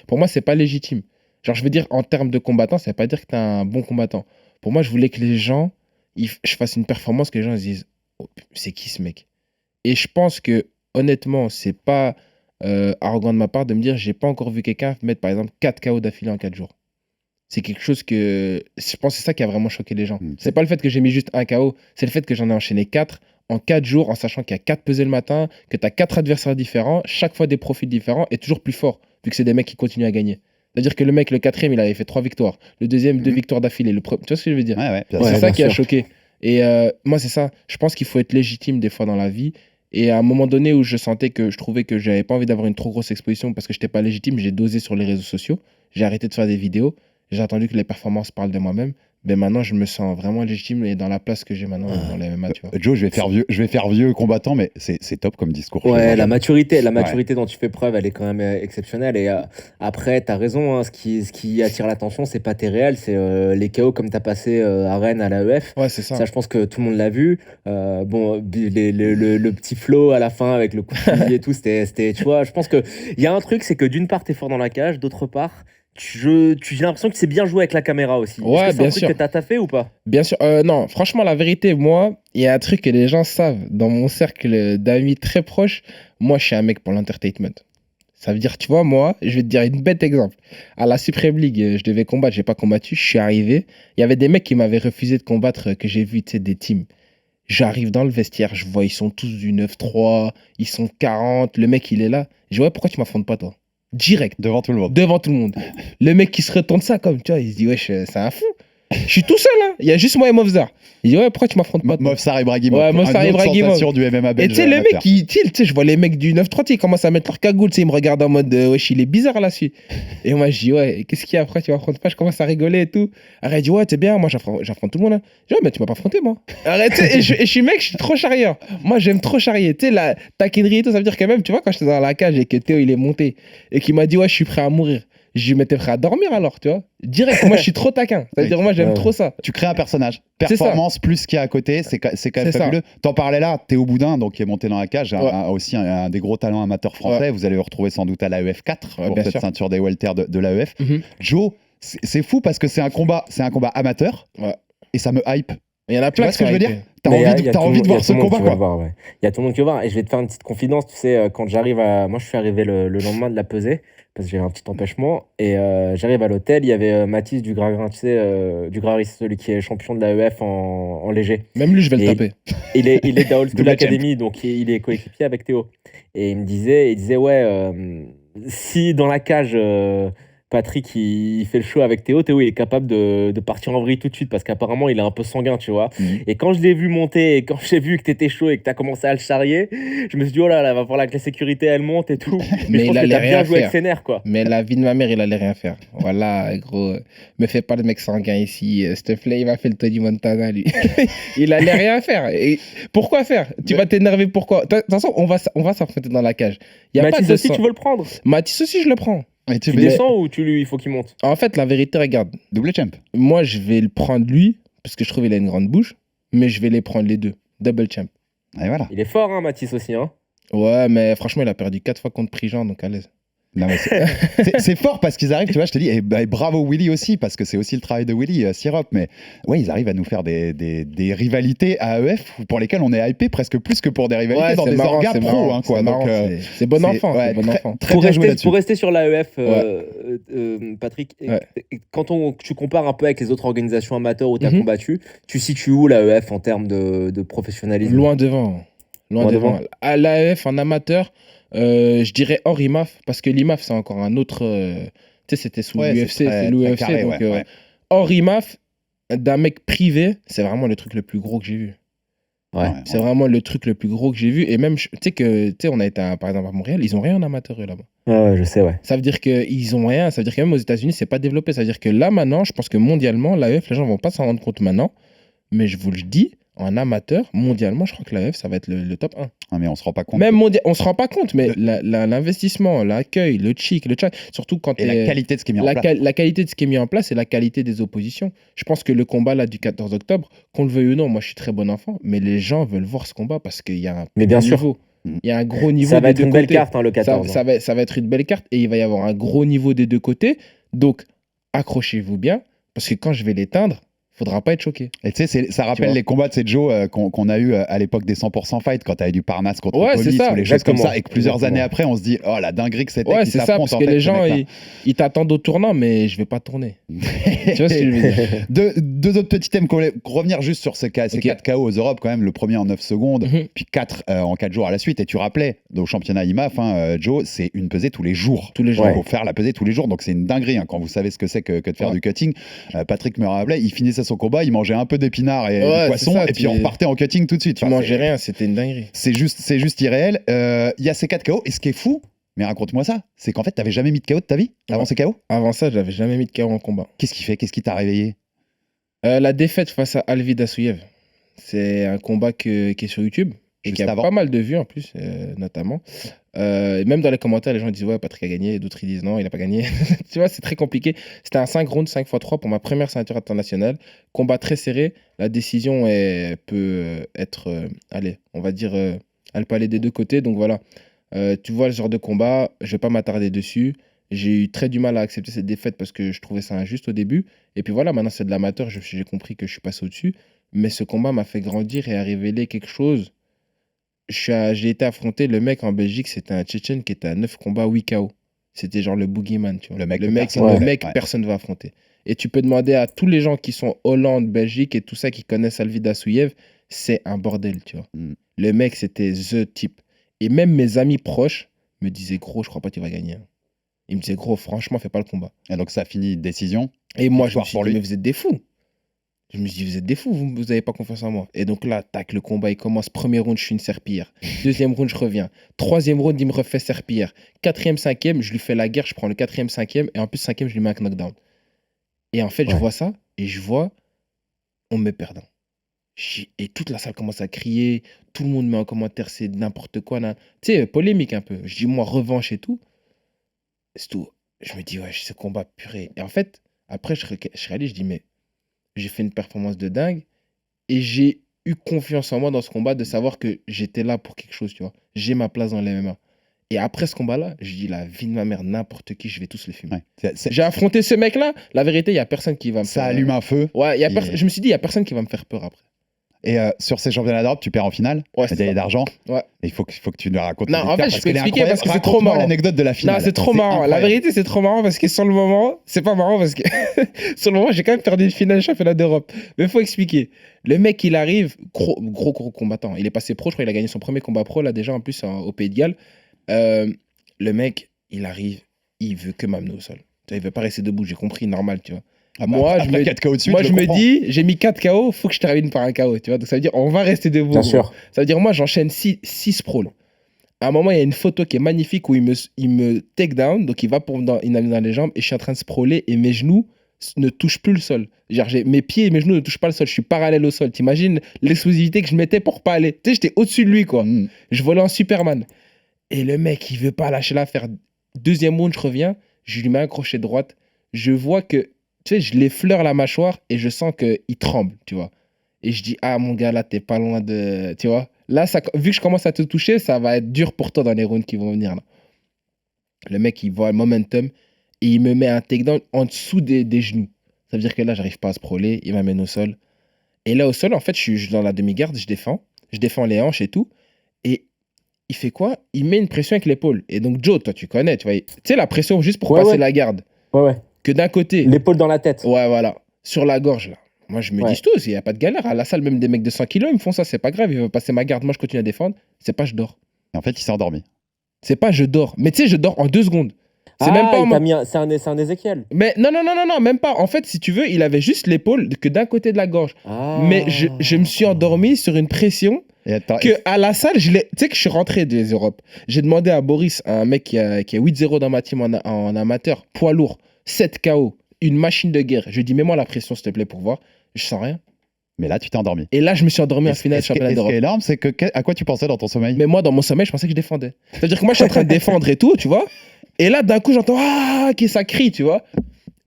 pour moi, c'est pas légitime. Genre, je veux dire, en termes de combattant, ça veut pas dire que t'es un bon combattant. Pour moi, je voulais que les gens, je fasse une performance, que les gens se disent, oh, c'est qui ce mec? Et je pense que, honnêtement, c'est pas arrogant de ma part de me dire, j'ai pas encore vu quelqu'un mettre, par exemple, 4 KO d'affilée en 4 jours. C'est quelque chose que. Je pense que c'est ça qui a vraiment choqué les gens. C'est pas le fait que j'ai mis juste un KO, c'est le fait que j'en ai enchaîné 4 en 4 jours, en sachant qu'il y a 4 pesées le matin, que tu as 4 adversaires différents, chaque fois des profils différents et toujours plus forts, vu que c'est des mecs qui continuent à gagner. C'est-à-dire que le mec, le 4e, il avait fait 3 victoires. Le deuxième, 2 victoires d'affilée. Tu vois ce que je veux dire? Ouais, C'est ça qui a choqué. Et moi, c'est ça. Je pense qu'il faut être légitime des fois dans la vie. Et à un moment donné où je sentais que je trouvais que j'avais pas envie d'avoir une trop grosse exposition parce que j'étais pas légitime, j'ai dosé sur les réseaux sociaux. J'ai arrêté de faire des vidéos. J'ai attendu que les performances parlent de moi-même. Ben maintenant, je me sens vraiment légitime et dans la place que j'ai maintenant dans les MMA, tu vois. Joe, je vais faire vieux combattant, mais c'est top comme discours. Ouais, la maturité dont tu fais preuve, elle est quand même exceptionnelle. Et après, t'as raison, hein, ce qui attire l'attention, c'est pas tes réels, c'est les KO comme t'as passé à Rennes à l'AEF. Ouais, c'est ça. Ça, je pense que tout le monde l'a vu. Bon, le petit flow à la fin avec le coup de fusil et tout, c'était, tu vois, je pense qu'il y a un truc, c'est que d'une part, t'es fort dans la cage, d'autre part, j'ai l'impression que tu sais bien jouer avec la caméra aussi. Ouais, Est-ce que c'est bien un truc sûr. que t'as taffé ou pas? Bien sûr. Non, franchement, la vérité, moi, il y a un truc que les gens savent. Dans mon cercle d'amis très proches, moi, je suis un mec pour l'entertainment. Ça veut dire, tu vois, moi, je vais te dire une bête exemple. À la Supreme League, je devais combattre, j'ai pas combattu, je suis arrivé. Il y avait des mecs qui m'avaient refusé de combattre, que j'ai vu, tu sais, des teams. J'arrive dans le vestiaire, je vois, ils sont tous du 9-3, ils sont 40, le mec, il est là. Je dis, ouais, pourquoi tu m'affrontes pas, toi? Direct. Devant tout le monde. Devant tout le monde. Le mec qui se retourne ça comme, tu vois, il se dit, wesh, c'est un fou. Je suis tout seul, hein. Il y a juste moi et Movzar. Il dit, ouais, pourquoi tu m'affrontes pas? Movzar Ibrahimov. Ouais, Movzar Une autre Ibrahimov. sensation du MMA Et belge. tu sais, le mec, amateur. tu sais, je vois les mecs du 9-3, tu sais, ils commencent à mettre leur cagoule, tu sais, ils me regardent en mode, wesh, il est bizarre là-dessus. Et moi, je dis, ouais, qu'est-ce qu'il y a après, tu m'affrontes pas? Je commence à rigoler et tout. Arrête, il dit, ouais, t'es bien, moi, j'affronte tout le monde. Hein. Je dis, ouais, mais tu m'as pas affronté, moi. Arrête, tu sais, et je suis mec, je suis trop charrieur. Moi, j'aime trop charrier. Tu sais, la taquinerie et tout, ça veut dire que même, tu vois, quand j'étais dans la cage et que Théo, il est monté et qu'il m'a dit, ouais, je suis prêt à mourir. Je lui mettais prêt à dormir alors, tu vois. Direct, moi, je suis trop taquin. C'est-à-dire, moi, j'aime trop ça. Tu crées un personnage. C'est ça. Performance plus ce qu'il y a à côté, c'est quand même C'est ça. fabuleux. T'en parlais là, Théo Boudin, donc qui est monté dans la cage, Ouais. aussi un des gros talents amateurs français. Vous allez le retrouver sans doute à l'AEF 4 Ouais, pour bien cette sûr. ceinture des welter de l'AEF. Mhm. Joe, c'est fou parce que c'est un combat amateur Ouais. et ça me hype. Il y en a Tu plein vois ce que je veux dire? T'as Mais envie, y a t'as tout le envie monde- de y a voir tout ce le monde combat, qui va quoi. le voir, ouais. Il y a tout le monde qui va voir. Et je vais te faire une petite confidence. Tu sais, quand j'arrive à. Moi, je suis arrivé le lendemain de la pesée, parce que j'avais un petit empêchement. Et j'arrive à l'hôtel. Il y avait Mathis du Grarin, tu sais, du Graris, celui qui est champion de l'AEF en léger. Même lui, je vais le Et- taper. Il est de la Old School Double champ. Academy, donc il est coéquipier avec Théo. Et il disait ouais, si dans la cage, Patrick il fait le show avec Théo, il est capable de partir en vrille tout de suite parce qu'apparemment il est un peu sanguin, tu vois. Et quand je l'ai vu monter et quand j'ai vu que t'étais chaud et que t'as commencé à le charrier, je me suis dit, oh là là, va falloir que la sécurité elle monte et tout. Mais je pense il que allait t'as bien rien joué avec faire. ses nerfs, quoi. Mais la vie de ma mère, il allait rien faire. Voilà, gros. Me fais pas le mec sanguin ici. S'il te plaît, il m'a fait le Tony Montana, lui. Il allait rien faire. Et pourquoi faire? Tu vas t'énerver pourquoi? De toute façon, on va s'affronter dans la cage. Il y a Mathis pas de aussi, sang. tu veux le prendre? Mathis aussi, je le prends. Et tu Tu mets descends ou il faut qu'il monte? En fait, la vérité, regarde. double champ. Moi, je vais le prendre lui, parce que je trouve qu'il a une grande bouche. Mais je vais les prendre les deux. Double champ. Et voilà. Il est fort, hein, Mathis aussi, hein. Ouais, mais franchement, il a perdu 4 fois contre Prigent, donc à l'aise. Non, mais c'est fort parce qu'ils arrivent, tu vois, je te dis, et bravo Willy aussi, parce que c'est aussi le travail de Willy, Sirop, mais ouais, ils arrivent à nous faire des rivalités à AEF pour lesquelles on est hypé presque plus que pour des rivalités dans c'est des marrant, orgas c'est pro, marrant, hein, quoi. c'est Donc, marrant, c'est bon enfant, ouais, c'est bon très- enfant. Très bien joué là-dessus. Pour rester sur l'AEF, Ouais. Patrick, Ouais. quand tu compares un peu avec les autres organisations amateurs où tu as Mhm. combattu, tu situes où l'AEF en termes de professionnalisme? Loin devant. Loin Loin devant. devant. À l'AEF, en amateur, je dirais hors IMAF, parce que l'IMAF, c'est encore un autre. Tu sais, c'était sous Ouais, l'UFC, c'est très- c'est l'UFC. très carré, Donc, ouais. hors IMAF, d'un mec privé, c'est vraiment le truc le plus gros que j'ai vu. Ouais. C'est vraiment le truc le plus gros que j'ai vu. Et même, tu sais, on a été par exemple à Montréal, ils ont rien en amateur eux, là-bas. Ouais, je sais, ouais. Ça veut dire qu'ils ont rien. Ça veut dire que même aux États-Unis, c'est pas développé. Ça veut dire que là, maintenant, je pense que mondialement, l'AEF, les gens vont pas s'en rendre compte maintenant. Mais je vous le dis, en amateur, mondialement, je crois que l'AEF, ça va être le top 1. Ah, mais on se rend pas compte. Même on se rend pas compte, mais l'investissement, l'accueil, le chic, surtout quand Et la qualité de ce qui est mis en place. la qualité de ce qui est mis en place et la qualité des oppositions. Je pense que le combat là du 14 octobre, qu'on le veuille ou non, moi je suis très bon enfant, mais les gens veulent voir ce combat parce qu'il y a un Mais bien sûr. niveau. Il y a un gros niveau. Ça va des être deux une belle côtés. carte, hein, le 14. Ça va être une belle carte et il va y avoir un gros niveau des deux côtés. Donc accrochez-vous bien parce que quand je vais l'éteindre, faudra pas être choqué. Et tu sais, ça rappelle vois. les combats de ces Joe qu'on a eu à l'époque des 100% fight quand t'avais du Parnas contre Ouais, Police c'est ça, ou les choses comme exactement. ça et que plusieurs Exactement. années après on se dit oh la dinguerie que c'était Ouais, qui c'est ça, s'affrontent, parce en que fait, les ces gens, mecs-là. ils t'attendent au tournant, mais je vais pas tourner. Tu vois ce que je veux dire? Deux autres petits thèmes qu'on voulait revenir juste sur ces 4 KO aux Europes quand même, le premier en 9 secondes, puis 4 en 4 jours à la suite. Et tu rappelais au championnat IMAF, Joe, c'est une pesée tous les jours. Tous les jours. Il faut faire la pesée tous les jours, donc c'est une dinguerie hein, quand vous savez ce que c'est que de faire du cutting. Patrick me rappelait, il finissait son combat, il mangeait un peu d'épinards et du poisson, ça, et puis on repartait en cutting tout de suite. Tu mangeais rien, c'était une dinguerie. C'est juste irréel. Il y a ces 4 KO, et ce qui est fou, mais raconte-moi ça, c'est qu'en fait, t'avais jamais mis de KO de ta vie avant ces KO? Avant ça, j'avais jamais mis de KO en combat. Qu'est-ce qui fait? Qu'est-ce qui t'a réveillé? La défaite face à Alvida Souyev. C'est un combat qui est sur YouTube et qui a pas mal de vues en plus, notamment. Même dans les commentaires, les gens disent ouais, Patrick a gagné, et d'autres ils disent non, il a pas gagné. Tu vois, c'est très compliqué. C'était un 5 rounds, 5x3 pour ma première ceinture internationale. Combat très serré. La décision peut être, allez, on va dire, elle peut aller des deux côtés. Donc voilà, tu vois le genre de combat, je vais pas m'attarder dessus. J'ai eu très du mal à accepter cette défaite parce que je trouvais ça injuste au début. Et puis voilà, maintenant c'est de l'amateur, j'ai compris que je suis passé au-dessus. Mais ce combat m'a fait grandir et a révélé quelque chose. J'ai été affronter le mec en Belgique, c'était un Tchétchène qui était à 9 combats, 8 KO. C'était genre le boogeyman, tu vois. Le mec personne ne va affronter. Et tu peux demander à tous les gens qui sont Hollande, Belgique et tout ça, qui connaissent Alvida Souyev, c'est un bordel, tu vois. Le mec, c'était the type. Et même mes amis proches me disaient, gros, je crois pas que tu vas gagner. Ils me disaient, gros, franchement, fais pas le combat. Et donc ça finit décision. Et moi, je me suis dit, mais vous êtes des fous. Je me suis dit, vous êtes des fous, vous n'avez pas confiance en moi. Et donc là, tac, le combat, il commence. Premier round, je suis une serpillière. Deuxième round, je reviens. Troisième round, il me refait serpillière. Quatrième, cinquième, je lui fais la guerre, je prends le quatrième, cinquième. Et en plus, cinquième, je lui mets un knockdown. Et en fait, je vois ça, et je vois, on me met perdant. Et toute la salle commence à crier. Tout le monde met en commentaire, c'est n'importe quoi. Tu sais, polémique un peu. Je dis, moi, revanche et tout. C'est tout. Je me dis, ouais, ce combat purée. Et en fait, après, je réalise, je dis, mais j'ai fait une performance de dingue et j'ai eu confiance en moi dans ce combat de savoir que j'étais là pour quelque chose, tu vois. J'ai ma place dans les MMA. Et après ce combat-là, je dis la vie de ma mère, n'importe qui, je vais tous les fumer. Ouais, j'ai affronté ce mec-là. La vérité, il n'y a personne qui va me faire... Ça allume un feu. Ouais, je me suis dit, il n'y a personne qui va me faire peur après. Et sur ces championnats d'Europe, tu perds en finale, médaille d'argent. Ouais. Et il faut que tu nous racontes. Non, en fait, je peux expliquer parce que c'est trop marrant. L'anecdote de la finale. Non, c'est trop marrant. La vérité, c'est trop marrant parce que sur le moment, c'est pas marrant parce que sur le moment, j'ai quand même perdu une finale championnat d'Europe. Mais il faut expliquer. Le mec, il arrive, gros combattant. Il est passé pro, je crois qu'il a gagné son premier combat pro, là, déjà, en plus, au Pays de Galles. Le mec, il arrive, il veut que m'amener au sol. Il veut pas rester debout, j'ai compris, normal, tu vois. Moi, je me dis, j'ai mis 4 KO, faut que je termine par un KO, tu vois. Donc ça veut dire, on va rester debout. Bien sûr. Ça veut dire, moi, j'enchaîne 6 pros. À un moment, il y a une photo qui est magnifique où il me take down, donc il va il a dans les jambes et je suis en train de sprawler et mes genoux ne touchent plus le sol. Genre, mes pieds et mes genoux ne touchent pas le sol, je suis parallèle au sol. T'imagines l'exclusivité que je mettais pour pas aller. Tu sais, j'étais au-dessus de lui, quoi. Je volais en Superman. Et le mec, il veut pas lâcher l'affaire. Deuxième round, je reviens, je lui mets un crochet droite. Je vois que, tu sais, je l'effleure la mâchoire et je sens qu'il tremble, tu vois. Et je dis, ah mon gars, là, t'es pas loin de... Tu vois. Là, vu que je commence à te toucher, ça va être dur pour toi dans les rounds qui vont venir, là. Le mec, il voit le momentum et il me met un takedown en dessous des genoux. Ça veut dire que là, j'arrive pas à sprawler, il m'amène au sol. Et là, au sol, en fait, je suis dans la demi-garde, je défends les hanches et tout. Et il fait quoi? Il met une pression avec l'épaule. Et donc, Joe, toi, tu connais, tu vois. Tu sais, la pression juste pour passer la garde. Ouais. Que d'un côté... L'épaule dans la tête. Ouais, voilà. Sur la gorge, là. Moi, je me dis tous, il n'y a pas de galère. À la salle, même des mecs de 100 kilos, ils me font ça, c'est pas grave. Ils veulent passer ma garde. Moi, je continue à défendre. C'est pas je dors. Et en fait, il s'est endormi. C'est pas je dors. Mais tu sais, je dors en 2 secondes. C'est même pas en mode- c'est un Ézéchiel. Mais non, même pas. En fait, si tu veux, il avait juste l'épaule que d'un côté de la gorge. Ah. Mais je me suis endormi sur une pression Et attends, que à la salle, tu sais que je suis rentré des Europes. J'ai demandé à Boris, un mec qui a 8-0 dans ma team en amateur, poids lourd, 7 KO, une machine de guerre. Je lui ai dit, mets-moi la pression, s'il te plaît, pour voir. Je sens rien. mais là, tu t'es endormi. Et là, je me suis endormi en finale de Ce qui championnat d'Europe. est énorme, c'est à quoi tu pensais dans ton sommeil? Mais moi, dans mon sommeil, je pensais que je défendais. C'est-à-dire que moi, je suis en train de défendre et tout, tu vois. Et là, d'un coup, j'entends ah, qui ça crie, tu vois.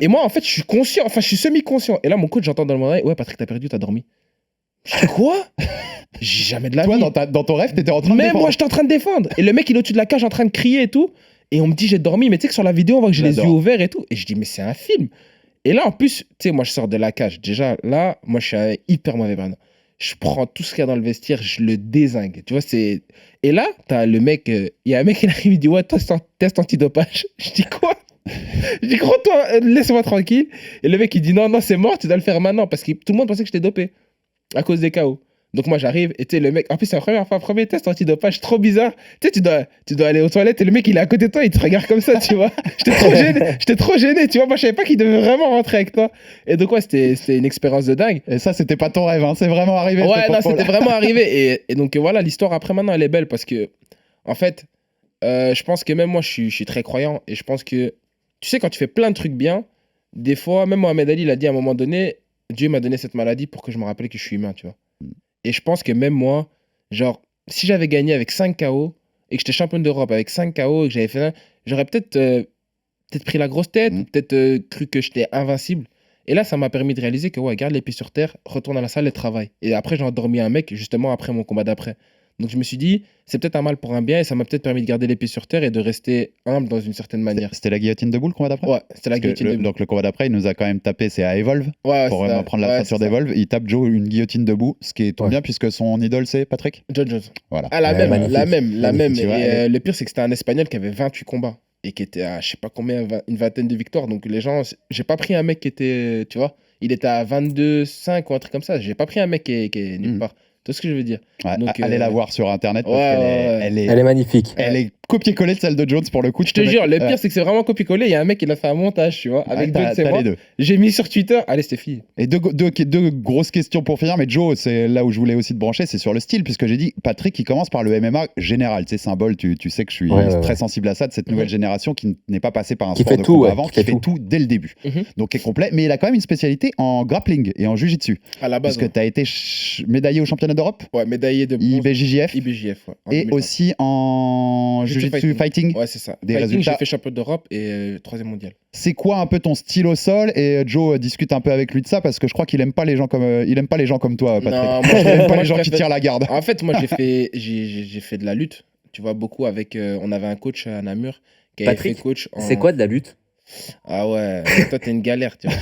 Et moi, en fait, je suis conscient, enfin, je suis semi-conscient. Et là, mon coach, j'entends dans mon oreille, ouais, Patrick, t'as perdu, t'as dormi. Je dis quoi? J'ai jamais de la Toi, vie. dans ton rêve, t'étais en train de Mais défendre. moi, j'étais en train de défendre. Et le mec, il est au-dessus de la cage en train de crier et tout. Et on me dit, j'ai dormi. Mais tu sais que sur la vidéo, on voit que j'ai les yeux J'adore. ouverts et tout. Et je dis, mais c'est un film. Et là, en plus, tu sais, moi, je sors de la cage. Déjà, là, moi, je suis un hyper mauvais perdant. Je prends tout ce qu'il y a dans le vestiaire, je le dézingue. Tu vois, c'est. Et là, t'as le mec, il y a un mec qui arrive, il dit, ouais, test antidopage. Je dis, quoi? Je dis, gros, toi, laisse-moi tranquille. Et le mec, il dit, non, c'est mort, tu dois le faire maintenant. Parce que tout le monde pensait que j'étais dopé à cause des KO. Donc moi j'arrive et tu sais le mec, en plus c'est la première fois, premier test antidopage, trop bizarre. Tu sais tu dois aller aux toilettes et le mec il est à côté de toi, il te regarde comme ça, tu vois. J'étais trop gêné, tu vois, moi je savais pas qu'il devait vraiment rentrer avec toi. Et donc ouais, c'était une expérience de dingue. Et ça, c'était pas ton rêve, hein, c'est vraiment arrivé. Ouais, ce non, contrôle. c'était vraiment arrivé. Et donc voilà, l'histoire après maintenant elle est belle parce que en fait, je pense que même moi je suis très croyant et je pense que tu sais quand tu fais plein de trucs bien, des fois, même Mohamed Ali il a dit à un moment donné, Dieu m'a donné cette maladie pour que je me rappelle que je suis humain, tu vois. Et je pense que même moi, genre, si j'avais gagné avec 5 KO et que j'étais champion d'Europe avec 5 KO et que j'avais fait un, j'aurais peut-être pris la grosse tête, peut-être cru que j'étais invincible. Et là, ça m'a permis de réaliser que, ouais, garde les pieds sur terre, retourne à la salle et travaille. Et après, j'ai endormi un mec, justement, après mon combat d'après. Donc je me suis dit, c'est peut-être un mal pour un bien et ça m'a peut-être permis de garder les pieds sur terre et de rester humble dans une certaine manière. C'était la guillotine debout le combat d'après? Ouais, c'était la Parce que guillotine debout. Donc le combat d'après, il nous a quand même tapé, c'est à Evolve, Ouais, pour c'est vraiment ça. prendre la Ouais, ceinture c'est ça. d'Evolve. Il tape Joe une guillotine debout, ce qui est tout Ouais. bien puisque son idole c'est Patrick. John Jones. Voilà. Ah, la Ouais, même, magnifique. la même. Tu vois, Et le pire, c'est que c'était un Espagnol qui avait 28 combats et qui était à je sais pas combien, une vingtaine de victoires. Donc les gens, j'ai pas pris un mec qui était, tu vois, il était à 22-5 ou un truc comme ça. J'ai pas pris un mec qui est nulle part. Tu vois ce que je veux dire? Ouais, Donc, allez la voir sur internet parce ouais, qu'elle ouais. elle est, Elle est magnifique. elle est copier-coller de celle de Jones pour le coup. Je te jure, le pire, c'est que c'est vraiment copier-coller. Il y a un mec qui l'a fait un montage, tu vois, avec Jones et t'as moi. les deux. J'ai mis sur Twitter. Allez, c'était fini. Et deux grosses questions pour finir, mais Joe, c'est là où je voulais aussi te brancher, c'est sur le style, puisque j'ai dit, Patrick, il commence par le MMA général, tu sais, symbole, tu sais que je suis très sensible à ça, de cette nouvelle génération qui n'est pas passée par un Qui sport fait de tout, combat ouais, avant, qui qui fait fait tout dès le début. Donc qui est complet, mais il a quand même une spécialité en grappling et en jiu-jitsu, À la base. puisque tu as été médaillé au championnat d'Europe, Ouais, médaillé de bronze. IBJJF, IBJF, ouais. en et 2020. aussi en Jiu-jitsu jiu-jitsu fighting. Ouais, c'est ça. Des Fighting, résultats. J'ai fait champion d'Europe et 3e mondial. C'est quoi un peu ton style au sol? Et Joe discute un peu avec lui de ça parce que je crois qu'il aime pas les gens comme il aime pas les gens comme toi, Patrick. Non, moi, il aime pas moi, les je gens qui préfère- tirent la garde. En fait, moi, j'ai fait de la lutte. Tu vois, beaucoup avec. On avait un coach à Namur qui avait Patrick, fait coach. C'est quoi de la lutte? Ah ouais, toi, t'es une galère, tu vois.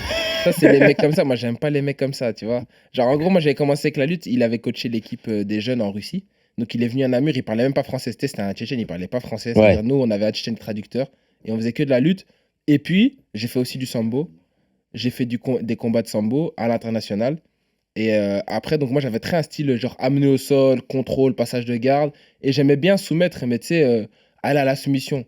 Ça, c'est les mecs comme ça. Moi, j'aime pas les mecs comme ça, tu vois. Genre, en gros, moi, j'avais commencé avec la lutte. Il avait coaché l'équipe des jeunes en Russie. Donc, il est venu à Namur. Il parlait même pas français. C'était un Tchétchène. Il parlait pas français. C'est-à-dire, nous, on avait un Tchétchène traducteur. Et on faisait que de la lutte. Et puis, j'ai fait aussi du sambo. J'ai fait des combats de sambo à l'international. Et après, donc moi, j'avais très un style genre amener au sol, contrôle, passage de garde. Et j'aimais bien soumettre, mais tu sais, aller à la soumission.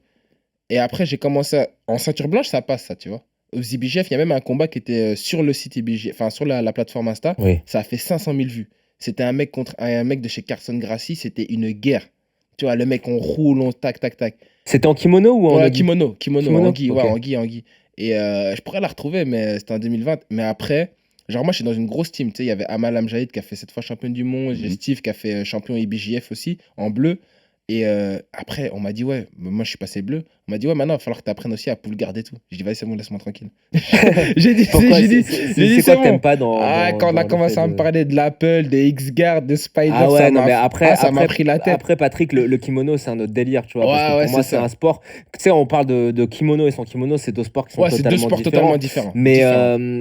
Et après, j'ai commencé en ceinture blanche, ça passe, ça, tu vois. Aux IBJF, il y a même un combat qui était sur le site IBJF, enfin sur la plateforme Insta. Oui. Ça a fait 500 000 vues. C'était un mec contre un mec de chez Carson Gracie. C'était une guerre. Tu vois, le mec, on roule, on tac, tac, tac. C'était en kimono ou en Ouais, nogi? kimono, Kimono, anguille, ok. ouais, anguille. Et je pourrais la retrouver, mais c'était en 2020. Mais après, genre moi, je suis dans une grosse team. Tu sais, il y avait Amal Amjahid qui a fait 7 fois champion du monde. J'ai Steve qui a fait champion IBJF aussi, en bleu. Et après, on m'a dit, ouais, moi je suis passé bleu. On m'a dit, ouais, maintenant il va falloir que tu apprennes aussi à pull guard et tout. J'ai dit, vas-y, c'est bon, laisse-moi tranquille. j'ai dit, Pourquoi? c'est C'est quoi que bon. t'aimes pas dans. Quand on a le commencé fait à me de- parler de l'Apple, des X-Guard, des Spider, Ah ouais, ça non, m'a mais après, ça m'a pris la tête. Après, Patrick, le kimono, c'est un autre délire, tu vois. parce que Ouais, ouais, pour moi, c'est c'est ça. un sport. Tu sais, on parle de kimono et sans kimono, c'est deux sports qui sont Ouais, c'est deux totalement sports différents. totalement différents. Mais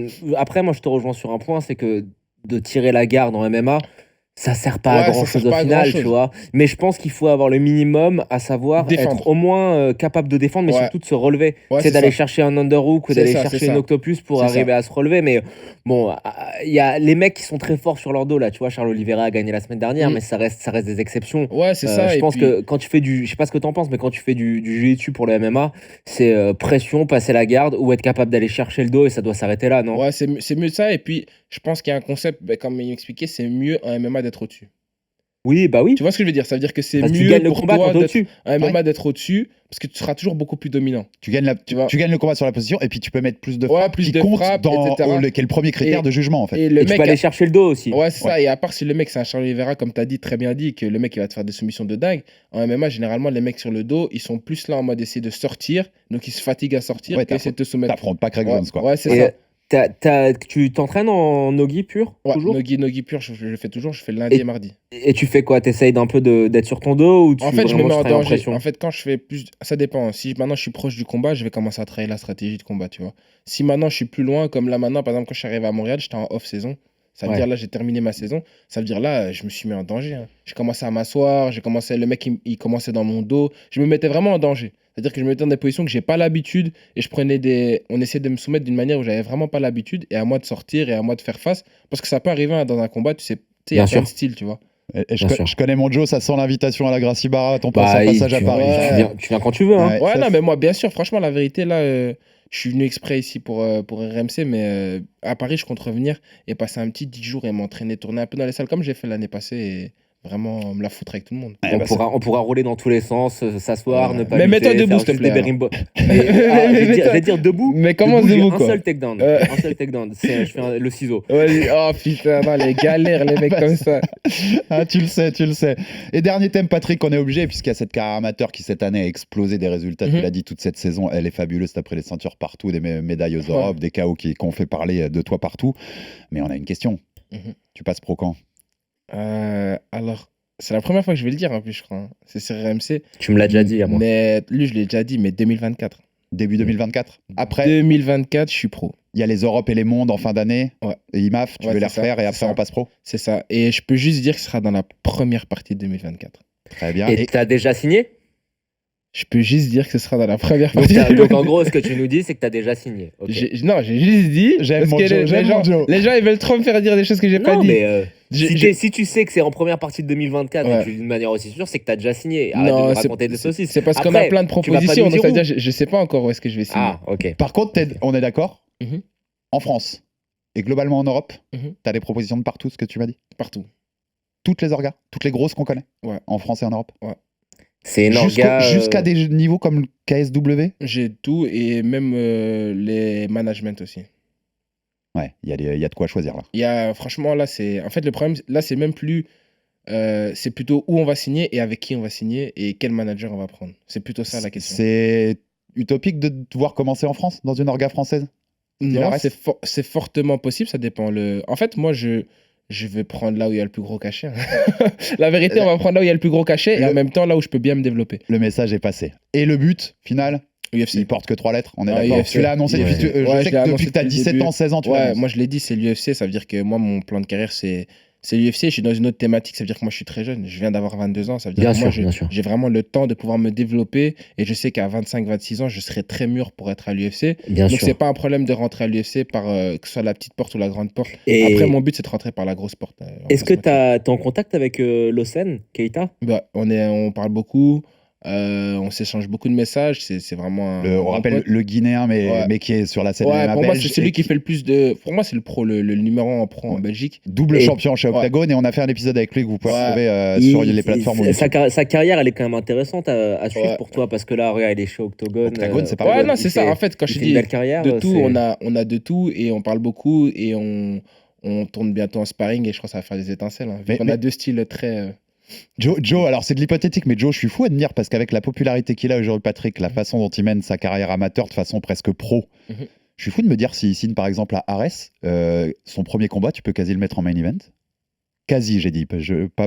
Différents. après, moi, je te rejoins sur un point, c'est que de tirer la garde en MMA, ça sert pas Ouais, à ça grand sert chose au pas à final, grand-chose. tu vois. Mais je pense qu'il faut avoir le minimum, à savoir Défendre. être au moins capable de défendre, mais Ouais. surtout de se relever. Ouais, c'est c'est d'aller ça. chercher un underhook ou C'est d'aller ça, chercher c'est une ça. octopus pour C'est arriver à se relever. Mais bon, y a les mecs qui sont très forts sur leur dos là, tu vois, Charles Oliveira a gagné la semaine dernière, mais ça reste des exceptions. Ouais, c'est ça. Je et pense puis- que quand tu fais je sais pas ce que t'en penses, mais quand tu fais du jiu-jitsu pour le MMA, c'est pression, passer la garde ou être capable d'aller chercher le dos et ça doit s'arrêter là, non? Ouais, c'est mieux ça. Et puis, je pense qu'il y a un concept, comme il m'expliquait, c'est mieux en MMA d'être au-dessus. Oui, bah oui. Tu vois ce que je veux dire? Ça veut dire que c'est Parce que tu mieux gagnes le pour combat toi quand t'es d'être au-dessus. en MMA d'être au-dessus parce que tu seras toujours beaucoup plus dominant. Tu gagnes, Tu vois. tu gagnes le combat sur la position et puis tu peux mettre plus de Ouais, frappes plus qui de comptent frappes, dans etc. qui est le premier critère Et- de jugement en fait. Et le Et tu mec peux aller a- chercher le dos aussi. Ouais, c'est ça. Et à part si le mec, c'est un Charles Oliveira, comme tu as dit, très bien dit, que le mec, il va te faire des soumissions de dingue. En MMA, généralement, les mecs sur le dos, ils sont plus là en mode essayer de sortir. Donc, ils se fatiguent à sortir Ouais, qu'essayer de te soumettre. T'affrontes pas Craig Ouais, Jones quoi. ouais, c'est Et ça. tu t'entraînes en nogi pur Ouais, toujours Nogi pur, je le fais toujours. Je fais le lundi et mardi. Et tu fais quoi? T'essayes d'un peu d'être sur ton dos ou tu En fait, je me vraiment mets tu en travailles danger. pression En fait, quand je fais plus. Ça dépend. Si maintenant je suis proche du combat, je vais commencer à travailler la stratégie de combat, tu vois. Si maintenant je suis plus loin, comme là maintenant, par exemple, quand je suis arrivé à Montréal, j'étais en off-saison. Ça veut Ouais. dire là, j'ai terminé ma saison. Ça veut dire là, je me suis mis en danger. Hein. J'ai commencé à m'asseoir, le mec, il commençait dans mon dos. Je me mettais vraiment en danger. C'est-à-dire que je me mettais dans des positions que j'ai pas l'habitude et on essayait de me soumettre d'une manière où j'avais vraiment pas l'habitude et à moi de sortir et à moi de faire face. Parce que ça peut arriver hein, dans un combat, tu sais, il y a Bien plein sûr. de styles, tu vois. Et Bien sûr. je connais mon Joe, ça sent l'invitation à la Gracie Barra, ton Bah, passage à tu- Paris. tu viens quand tu veux, hein. Ouais, Ouais, ça, non, c'est- mais moi, bien sûr, franchement, la vérité, là, je suis venu exprès ici pour RMC, mais à Paris, je compte revenir et passer un petit 10 jours et m'entraîner, tourner un peu dans les salles comme j'ai fait l'année passée et vraiment me la foutre avec tout le monde. Ouais, bah, On pourra rouler dans tous les sens, s'asseoir, Ouais. ne pas Mais lutter, mets-toi debout, faire s'il te juste des plaît, berimbo. Mais, je vais dire debout. Mais comment j'ai debout, un quoi seul takedown. Ouais. Un seul takedown. Je fais le ciseau. Ouais, oh putain, non, les galères, les mecs comme ça. Ah, tu le sais. Et dernier thème, Patrick, on est obligé, puisqu'il y a cette carrière amateur qui, cette année, a explosé des résultats. Tu Mhm. l'as dit, toute cette saison, elle est fabuleuse. T'as pris les ceintures partout, des médailles aux Ouais. Europes, des KO qui ont fait parler de toi partout. Mais on a une question. Mhm. Tu passes pro quand? Alors, c'est la première fois que je vais le dire, en plus, je crois. Hein. C'est sur RMC. Tu me l'as déjà dit à moi. Mais lui, je l'ai déjà dit, mais 2024. Début 2024? Après, 2024, je suis pro. il y a les Europes et les mondes en fin d'année. Ouais. Et IMAF, tu Ouais, veux les c'est ça, refaire et c'est après ça. on passe pro? C'est ça. Et je peux juste dire que ce sera dans la première partie de 2024. Très bien. Et t'as déjà signé? Je peux juste dire que ce sera dans la première Donc, partie. donc, en gros, ce que tu nous dis, c'est que t'as déjà signé. Ok. Non, j'ai juste dit. J'aime parce mon que Joe, les j'aime gens, mon Joe. les gens, ils veulent trop me faire dire des choses que j'ai pas Non, dit. mais J'ai- si tu sais que c'est en première partie de 2024 Ouais. et que d'une manière aussi sûre, c'est que t'as déjà signé. Arrête de Non, me raconter des saucisses. c'est parce qu'on a Après, plein de tu vas pas propositions. nous Donc, dire ça veut où. dire, je sais pas encore où est-ce que je vais signer. Ah, ok. Par contre, Ted, on est d'accord? Mhm. En France et globalement en Europe, Mhm. t'as des propositions de partout, ce que tu m'as dit? Partout. Toutes les orgas, toutes les grosses qu'on connaît? Ouais. En France et en Europe? C'est une orga. Jusqu'à des niveaux comme le KSW? J'ai tout et même les managements aussi. Ouais, il y a de quoi choisir là. Il y a, franchement, là, c'est. En fait, le problème, là, c'est même plus. C'est plutôt où on va signer et avec qui on va signer et quel manager on va prendre. C'est plutôt ça la question. C'est utopique de devoir commencer en France, dans une orga française? Non, reste c'est fortement possible, ça dépend. En fait, moi, je vais prendre là où il y a le plus gros cachet. Hein. La vérité, on va prendre là où il y a le plus gros cachet et en même temps là où je peux bien me développer. Le message est passé. Et le but final, UFC. il porte que 3 lettres, on est Ah, d'accord. UFC. Tu l'as annoncé Ouais. depuis, je Ouais, je sais l'ai que annoncé depuis que tu as depuis le 17 début. ans, 16 ans, tu Ouais, l'annonces. moi je l'ai dit, c'est l'UFC. Ça veut dire que moi, mon plan de carrière, c'est l'UFC. Je suis dans une autre thématique. Ça veut dire que moi, je suis très jeune. Je viens d'avoir 22 ans. Ça veut dire Bien que moi, sûr, bien sûr. j'ai vraiment le temps de pouvoir me développer. Et je sais qu'à 25-26 ans, je serai très mûr pour être à l'UFC. Bien Donc, sûr. c'est pas un problème de rentrer à l'UFC par que ce soit la petite porte ou la grande porte. Et Après, mon but, c'est de rentrer par la grosse porte. est-ce que t'es en contact avec Lawson, Keita? Bah, on parle beaucoup. On s'échange beaucoup de messages. C'est vraiment. On rappelle pote. le Guinéen, Ouais. mais qui est sur la scène Ouais, MMA pour moi, belge c'est celui et qui fait le plus de. Pour moi, c'est le pro, le numéro 1 en pro en Belgique. double Et- champion chez Octagon et on a fait un épisode avec lui que vous pouvez Ouais. retrouver sur les plateformes. où Sa carrière, elle est quand même intéressante à suivre Ouais. pour toi parce que là, regarde, il est chez Octagon. Octagon, c'est pas Ouais, mal. non, c'est ça. En fait, quand il je fait dis une belle carrière. de tout, c'est- on a de tout et on parle beaucoup et on tourne bientôt en sparring et je crois que ça va faire des étincelles. Hein, vu qu'on mais- a deux styles très. Joe, alors c'est de l'hypothétique, mais Joe, je suis fou à te dire parce qu'avec la popularité qu'il a aujourd'hui, Patrick, la façon dont il mène sa carrière amateur de façon presque pro, Mhm. je suis fou de me dire s'il signe par exemple à Ares, son premier combat, tu peux quasi le mettre en main event. Quasi, j'ai dit, pas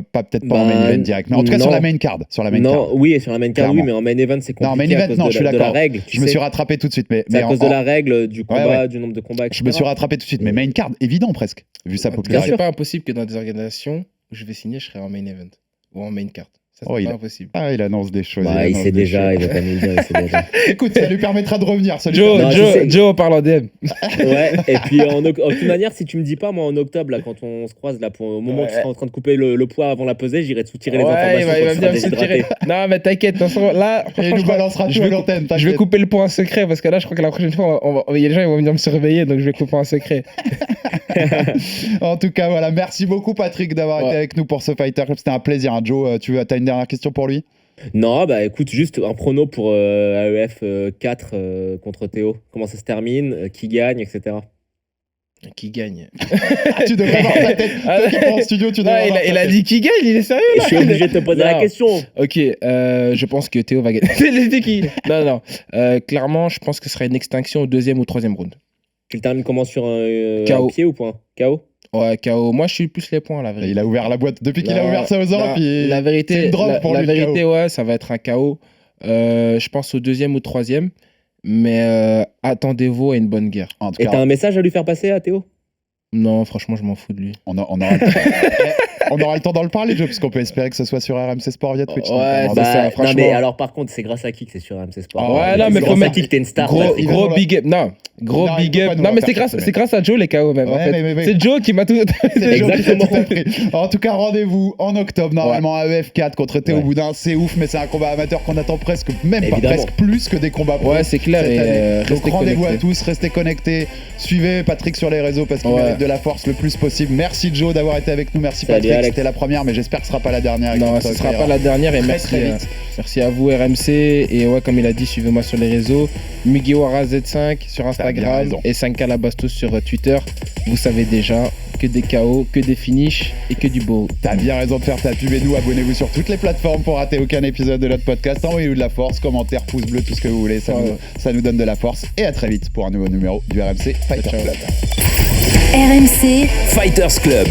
peut-être pas en main Bah, event direct, mais en tout cas non. sur la main card. Sur la main Non, card. oui, et sur la main card, oui, Clairement. mais en main event, c'est compliqué. Non, main à event, cause non, de je suis la d'accord. règle. Je me suis rattrapé tout de suite, mais C'est à cause de en- la règle, du combat, ouais. du nombre de combats, je me suis rattrapé tout de suite, mais main card, évident presque, vu sa En tout cas, popularité. c'est pas impossible que dans des organisations où je vais signer, je serai en main event ou en main card. Ça, Oh, c'est il pas a- impossible. Ah, il annonce des choses. Bah, il annonce sait des déjà, choses. il va pas nous le dire, il sait déjà. Écoute, ça lui permettra de revenir. Ça lui Joe, permet- Non, tu sais- Joe, parle en DM. Ouais, et puis en toute manière, si tu me dis pas, moi en octobre, là, quand on se croise, là, au moment où tu seras en train de couper le poids avant la pesée, j'irai te soutirer les informations. il va quand tu bien seras me soutirer. déshydraté. Non, mais t'inquiète, de toute façon, là, Et franchement, il nous je crois- balancera je tout à vais l'antenne. je vais t'inquiète. couper le point en secret parce que là, je crois que la prochaine fois, il y a des gens qui vont venir me surveiller, donc je vais couper en secret. En tout cas, voilà. Merci beaucoup, Patrick, d'avoir Ouais. été avec nous pour ce Fighter Club. C'était un plaisir. Hein. Joe, t'as une dernière question pour lui? Non, bah écoute, juste un prono pour AEF 4 contre Théo. Comment ça se termine, qui gagne, etc. Qui gagne? Ah, tu devrais voir ta tête. Toi qui es pas en studio, tu Non, devrais voir il ta a tête. dit qui gagne, il est sérieux Et là? je suis obligé de te poser la Non. question. Ok, je pense que Théo va gagner. C'était qui? Non. Clairement, je pense que ce sera une extinction au 2e ou 3e round. Tu le termines comment sur un KO. pied ou point? KO? Ouais, KO. Moi, je suis plus les points, la vérité. Il a ouvert la boîte depuis qu'il a Non, ouvert ça aux non, ans. Puis la c'est vérité, une drop pour la lui, le vérité, KO. ouais, ça va être un KO. Je pense au 2e ou 3e. Mais attendez-vous à une bonne guerre. En tout Et cas, t'as un message à lui faire passer à Théo? Non, franchement, je m'en fous de lui. on aura on aura le temps d'en le parler, Joe, puisqu'on peut espérer que ce soit sur RMC Sport via Twitch. Ouais, notamment. c'est ça, non, franchement. mais alors par contre, c'est grâce à qui que c'est sur AMC Sport? Ah, ouais, non, mais c'est faut grâce à mettre- qui que t'es une star, Gros, Patrick. il gros va big up. Non, gros Non, il big peut pas up. nous Non, mais le faire, c'est grâce à Joe les KO même. en Ouais, fait. mais- C'est Joe qui m'a tout. C'est Joe qui t'a Exactement. tout appris. En tout cas, rendez-vous en octobre, normalement, à EF4 contre Théo Ouais. Boudin. C'est ouf, mais c'est un combat amateur qu'on attend presque, même pas, Évidemment. presque plus que des combats pro. Ouais, c'est clair. cette Et année. Donc restez rendez-vous à connectés. tous, restez connectés, suivez Patrick sur les réseaux parce qu'il Ouais. mérite de la force le plus possible. Merci Joe d'avoir été avec nous, merci Salut, Patrick, Alex. c'était la première mais j'espère que ce sera pas la dernière. avec Non, nous, ce ça sera ira pas la dernière et très, merci, très vite. merci à vous RMC et ouais comme il a dit suivez-moi sur les réseaux Mugiwara Z5 sur bien Instagram raison. et 5K Labastos sur Twitter. Vous savez déjà que des KO, que des finishes et que du beau. T'as bien raison de faire ta pub et nous abonnez-vous sur toutes les plateformes pour rater aucun épisode de notre podcast. Envoyez-nous de la force, commentaires, pouces bleus, tout ce que vous voulez, ça nous donne de la force et à très vite pour un nouveau numéro du RMC Fighter Ciao. Club. RMC Fighters Club.